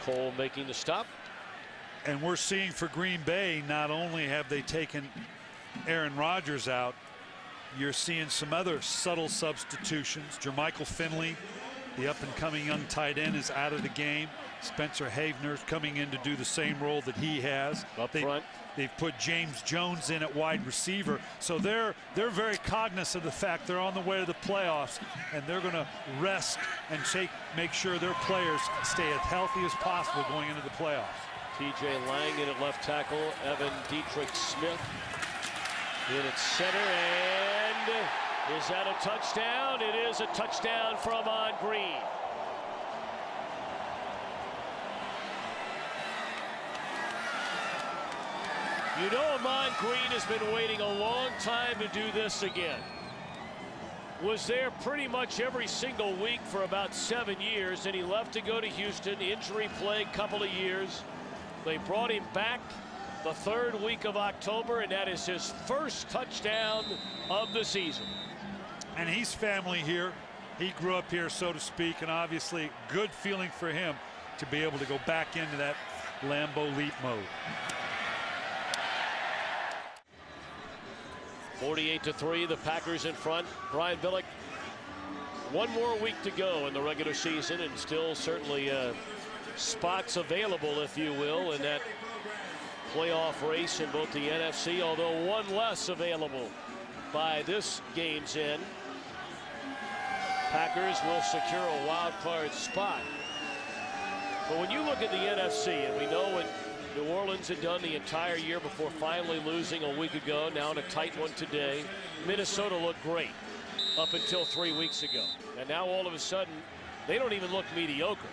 Cole making the stop. And we're seeing for Green Bay, not only have they taken Aaron Rodgers out, you're seeing some other subtle substitutions. Jermichael Finley, the up-and-coming young tight end, is out of the game. Spencer Havener's coming in to do the same role that he has. Up front. They've put James Jones in at wide receiver, so they're very cognizant of the fact they're on the way to the playoffs, and they're going to rest and make sure their players stay as healthy as possible going into the playoffs. T.J. Lang in at left tackle. Evan Dietrich Smith in at center, and is that a touchdown? It is a touchdown for Amon Green. You know, Amon Green has been waiting a long time to do this again. Was there pretty much every single week for about 7 years, and he left to go to Houston. Injury-plagued couple of years. They brought him back the 3rd week of October, and that is his first touchdown of the season. And he's family here. He grew up here, so to speak, and obviously good feeling for him to be able to go back into that Lambeau Leap mode. 48-3, the Packers in front. Brian Billick, one more week to go in the regular season, and still certainly spots available, if you will, in that playoff race in both the NFC, although one less available by this game's end. Packers will secure a wild card spot. But when you look at the NFC, and we know what New Orleans had done the entire year before finally losing a week ago, now in a tight one today. Minnesota looked great up until 3 weeks ago. And now all of a sudden, they don't even look mediocre.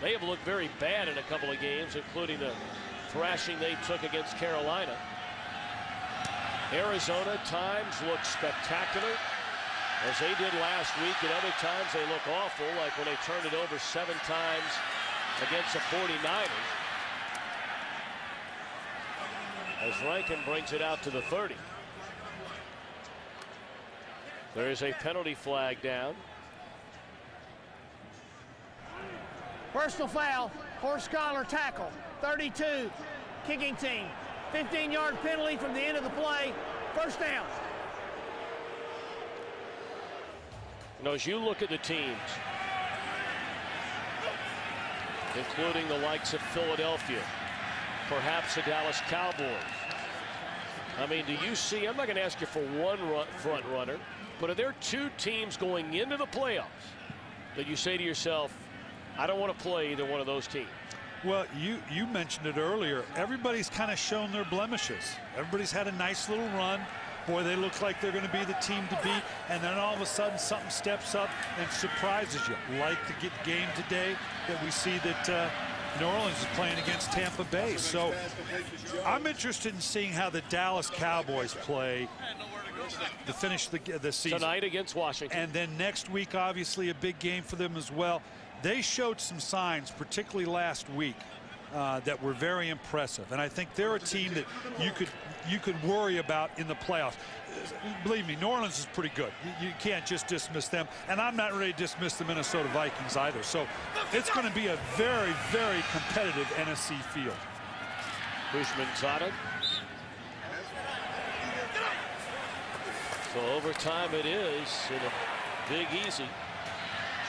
They have looked very bad in a couple of games, including the thrashing they took against Carolina. Arizona times look spectacular, as they did last week, and other times they look awful, like when they turned it over 7 times against the 49ers. As Rankin brings it out to the 30. There is a penalty flag down. Personal foul, horse collar tackle, 32, kicking team. 15-yard penalty from the end of the play, first down. You know, as you look at the teams, including the likes of Philadelphia, perhaps the Dallas Cowboys. I mean, do you see, I'm not going to ask you for one front runner, but are there 2 teams going into the playoffs that you say to yourself, I don't want to play either one of those teams? Well, you mentioned it earlier. Everybody's kind of shown their blemishes. Everybody's had a nice little run. Boy, they look like they're going to be the team to beat, and then all of a sudden something steps up and surprises you, like the game today that we see that New Orleans is playing against Tampa Bay. So I'm interested in seeing how the Dallas Cowboys play to finish the season. Tonight against Washington. And then next week, obviously, a big game for them as well. They showed some signs, particularly last week, that were very impressive. And I think they're a team that you could worry about in the playoffs. Believe me, New Orleans is pretty good. You can't just dismiss them. And I'm not ready to dismiss the Minnesota Vikings either. So it's going to be a very, very competitive NFC field. Bushman-Zada. So overtime it is in a big easy.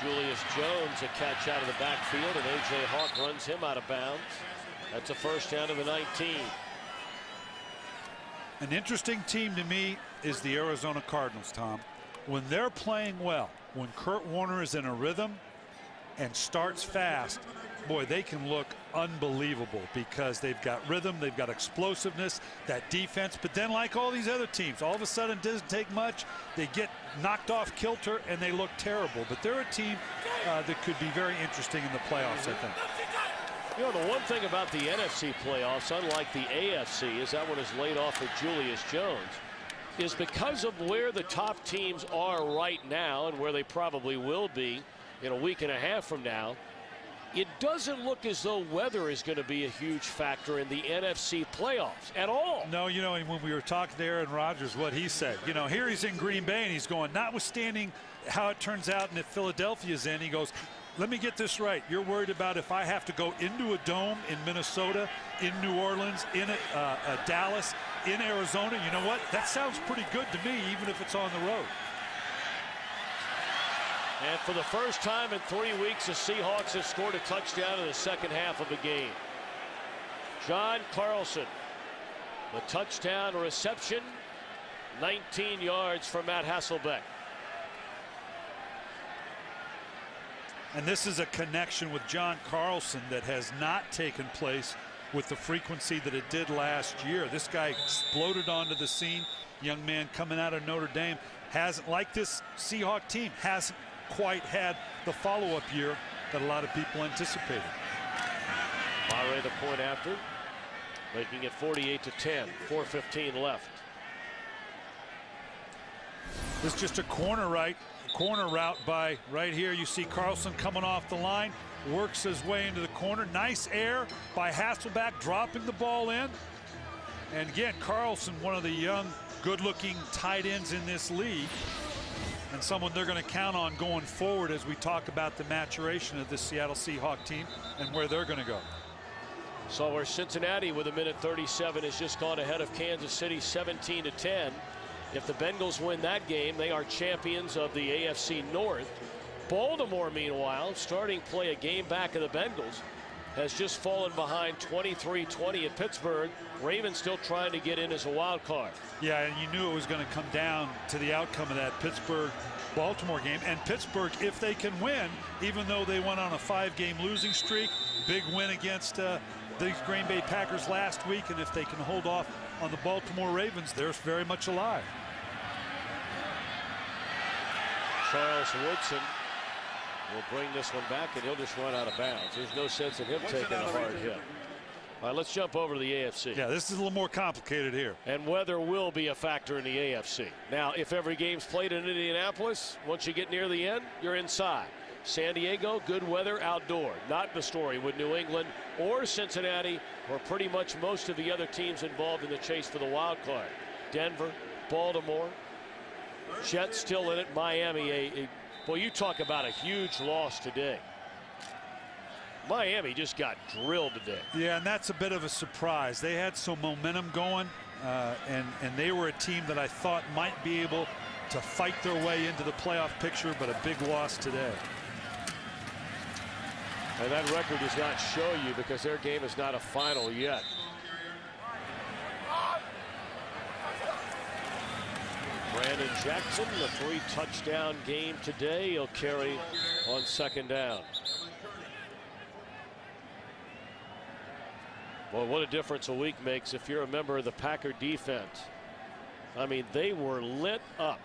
Julius Jones a catch out of the backfield, and A.J. Hawk runs him out of bounds. That's a first down to the 19. An interesting team to me is the Arizona Cardinals, Tom. When they're playing well, when Kurt Warner is in a rhythm and starts fast, boy, they can look unbelievable because they've got rhythm, they've got explosiveness, that defense. But then, like all these other teams, all of a sudden it doesn't take much. They get knocked off kilter and they look terrible. But they're a team that could be very interesting in the playoffs, I think. You know, the one thing about the NFC playoffs, unlike the AFC, is that one is laid off for Julius Jones, is because of where the top teams are right now and where they probably will be in a week and a half from now. It doesn't look as though weather is going to be a huge factor in the NFC playoffs at all. No, you know, when we were talking to Aaron Rodgers, what he said, you know, here he's in Green Bay and he's going, notwithstanding how it turns out and if Philadelphia's in, he goes, let me get this right. You're worried about if I have to go into a dome in Minnesota, in New Orleans, in Dallas, in Arizona. You know what? That sounds pretty good to me, even if it's on the road. And for the first time in 3 weeks, the Seahawks have scored a touchdown in the second half of the game. John Carlson, the touchdown reception, 19 yards for Matt Hasselbeck. And this is a connection with John Carlson that has not taken place with the frequency that it did last year. This guy exploded onto the scene. Young man coming out of Notre Dame, hasn't, like this Seahawk team, hasn't quite had the follow-up year that a lot of people anticipated. Murray the point after, making it 48-10, 4:15 left. This is just a corner route by right here. You see Carlson coming off the line, works his way into the corner. Nice air by Hasselbeck, dropping the ball in. And again, Carlson, one of the young, good-looking tight ends in this league, and someone they're going to count on going forward as we talk about the maturation of the Seattle Seahawks team and where they're going to go. So where Cincinnati with 1:37 has just gone ahead of Kansas City 17-10. If the Bengals win that game, they are champions of the AFC North. Baltimore, meanwhile, starting play a game back of the Bengals, has just fallen behind 23-20 at Pittsburgh. Ravens still trying to get in as a wild card. Yeah, and you knew it was going to come down to the outcome of that Pittsburgh-Baltimore game. And Pittsburgh, if they can win, even though they went on a 5-game losing streak, big win against the Green Bay Packers last week, and if they can hold off on the Baltimore Ravens, they're very much alive. Charles Woodson will bring this one back, and he'll just run out of bounds. There's no sense in him taking a hard hit. All right, let's jump over to the AFC. Yeah, this is a little more complicated here. And weather will be a factor in the AFC. Now, if every game's played in Indianapolis, once you get near the end, you're inside. San Diego, good weather outdoor. Not the story with New England or Cincinnati or pretty much most of the other teams involved in the chase for the wild card. Denver, Baltimore, Jets still in it. Miami, boy, you talk about a huge loss today. Miami just got drilled today. Yeah, and that's a bit of a surprise. They had some momentum going, and they were a team that I thought might be able to fight their way into the playoff picture, but a big loss today. And that record does not show you because their game is not a final yet. Brandon Jackson, the 3-touchdown game today. He'll carry on second down. Well, what a difference a week makes if you're a member of the Packer defense. I mean, they were lit up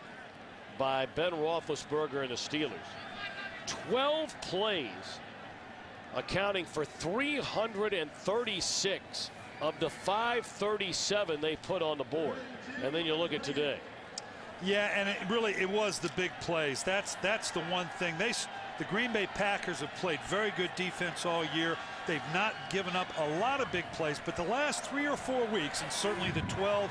by Ben Roethlisberger and the Steelers. 12 plays accounting for 336 of the 537 they put on the board. And then you look at today. Yeah, and it was the big plays. That's the one thing. The Green Bay Packers have played very good defense all year. They've not given up a lot of big plays, but the last 3 or 4 weeks, and certainly the 12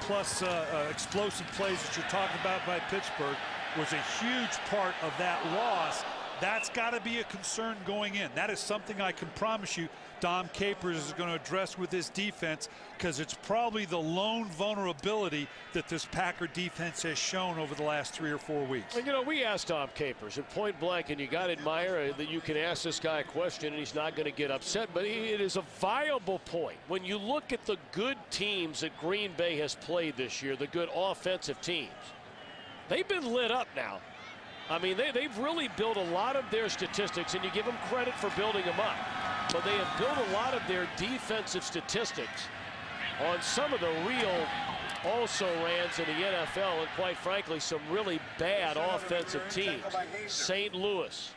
plus explosive plays that you're talking about by Pittsburgh, was a huge part of that loss. That's got to be a concern going in. That is something I can promise you Dom Capers is going to address with his defense, because it's probably the lone vulnerability that this Packer defense has shown over the last 3 or 4 weeks. And, you know, we asked Dom Capers at point blank, and you got to admire that you can ask this guy a question and he's not going to get upset, but it is a viable point. When you look at the good teams that Green Bay has played this year, the good offensive teams, they've been lit up now. I mean, they've really built a lot of their statistics, and you give them credit for building them up. But they have built a lot of their defensive statistics on some of the real also-rans in the NFL, and quite frankly, some really bad offensive teams. St. Louis,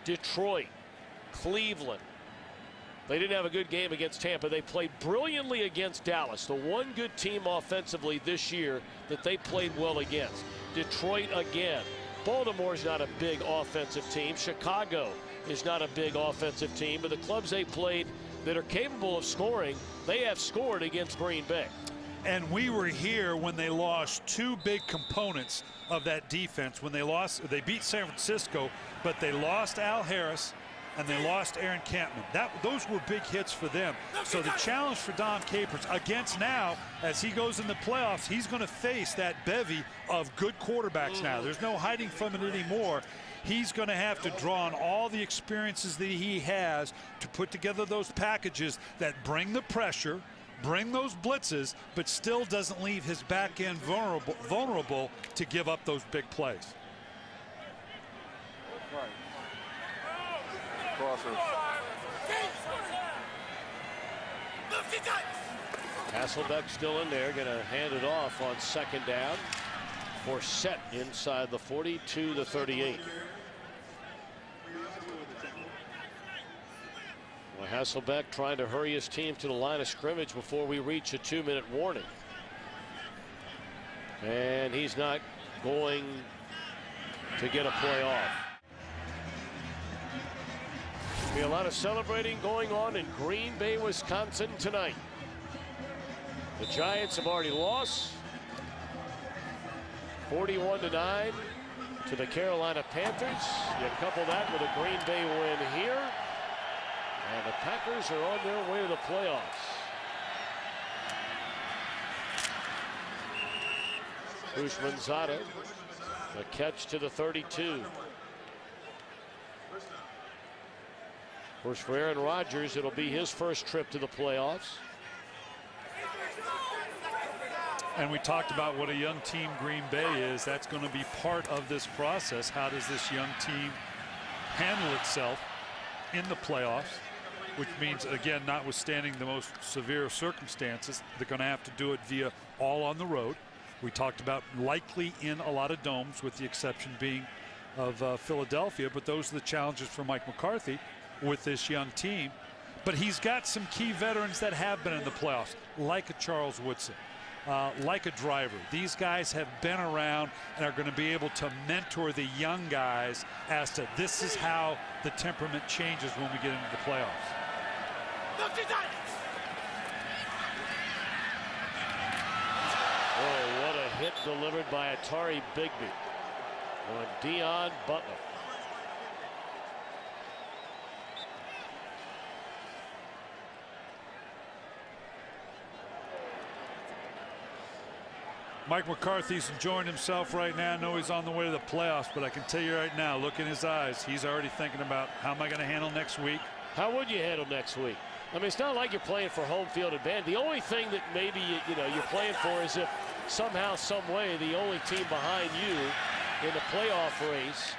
Detroit, Cleveland. They didn't have a good game against Tampa. They played brilliantly against Dallas, the one good team offensively this year that they played well against. Detroit again. Baltimore's not a big offensive team. Chicago is not a big offensive team, but the clubs they played that are capable of scoring, they have scored against Green Bay. And we were here when they lost 2 big components of that defense. When they beat San Francisco, but they lost Al Harris and they lost Aaron Campman. Those were big hits for them. So the challenge for Dom Capers against now, as he goes in the playoffs, he's going to face that bevy of good quarterbacks now. There's no hiding from it anymore. He's going to have to draw on all the experiences that he has to put together those packages that bring the pressure, bring those blitzes, but still doesn't leave his back end vulnerable to give up those big plays. Hasselbeck still in there, going to hand it off on second down. Forsett inside the 40 to the 38. Well, Hasselbeck trying to hurry his team to the line of scrimmage before we reach a 2-minute warning. And he's not going to get a play off. Be a lot of celebrating going on in Green Bay, Wisconsin tonight. The Giants have already lost 41-9 to the Carolina Panthers. You couple that with a Green Bay win here, and the Packers are on their way to the playoffs. Houshmandzadeh, a catch to the 32. Of course, for Aaron Rodgers, it'll be his first trip to the playoffs. And we talked about what a young team Green Bay is. That's going to be part of this process. How does this young team handle itself in the playoffs? Which means, again, notwithstanding the most severe circumstances, they're going to have to do it via all on the road. We talked about likely in a lot of domes, with the exception being of Philadelphia. But those are the challenges for Mike McCarthy with this young team. But he's got some key veterans that have been in the playoffs, like a Charles Woodson, like a Driver. These guys have been around and are going to be able to mentor the young guys as to this is how the temperament changes when we get into the playoffs. Oh, what a hit delivered by Atari Bigby on Dion Butler. Mike McCarthy's enjoying himself right now. I know he's on the way to the playoffs, but I can tell you right now, look in his eyes, he's already thinking about how am I going to handle next week. How would you handle next week? I mean, it's not like you're playing for home field advantage. The only thing that maybe you're playing for is if somehow, some way, the only team behind you in the playoff race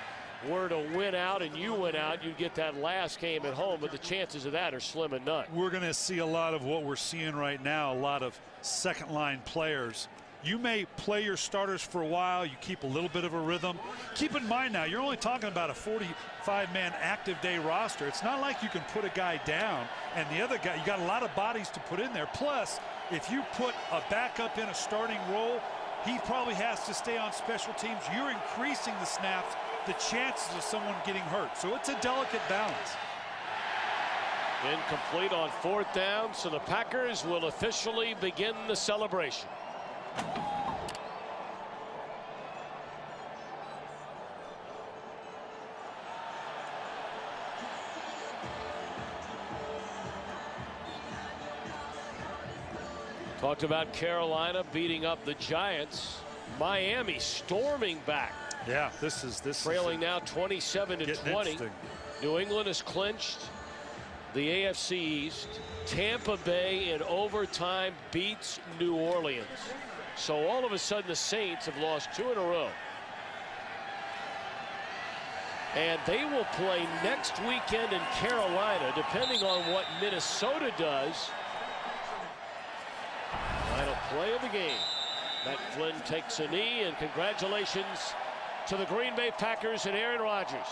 were to win out and you win out, you'd get that last game at home, but the chances of that are slim and none. We're going to see a lot of what we're seeing right now, a lot of second-line players You may play your starters for a while. You keep a little bit of a rhythm. Keep in mind now, you're only talking about a 45-man active day roster. It's not like you can put a guy down and the other guy, you got a lot of bodies to put in there. Plus, if you put a backup in a starting role, he probably has to stay on special teams. You're increasing the snaps, the chances of someone getting hurt. So it's a delicate balance. Incomplete on 4th down, so the Packers will officially begin the celebration. Talked about Carolina beating up the Giants. Miami storming back. Yeah, this is trailing now 27-20. New England has clinched the AFC East. Tampa Bay in overtime beats New Orleans. So all of a sudden the Saints have lost 2 in a row. And they will play next weekend in Carolina, depending on what Minnesota does. Final play of the game. Matt Flynn takes a knee, and congratulations to the Green Bay Packers and Aaron Rodgers.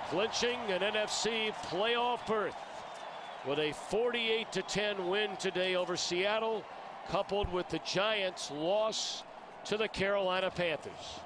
Clinching an NFC playoff berth with a 48-10 win today over Seattle, coupled with the Giants' loss to the Carolina Panthers.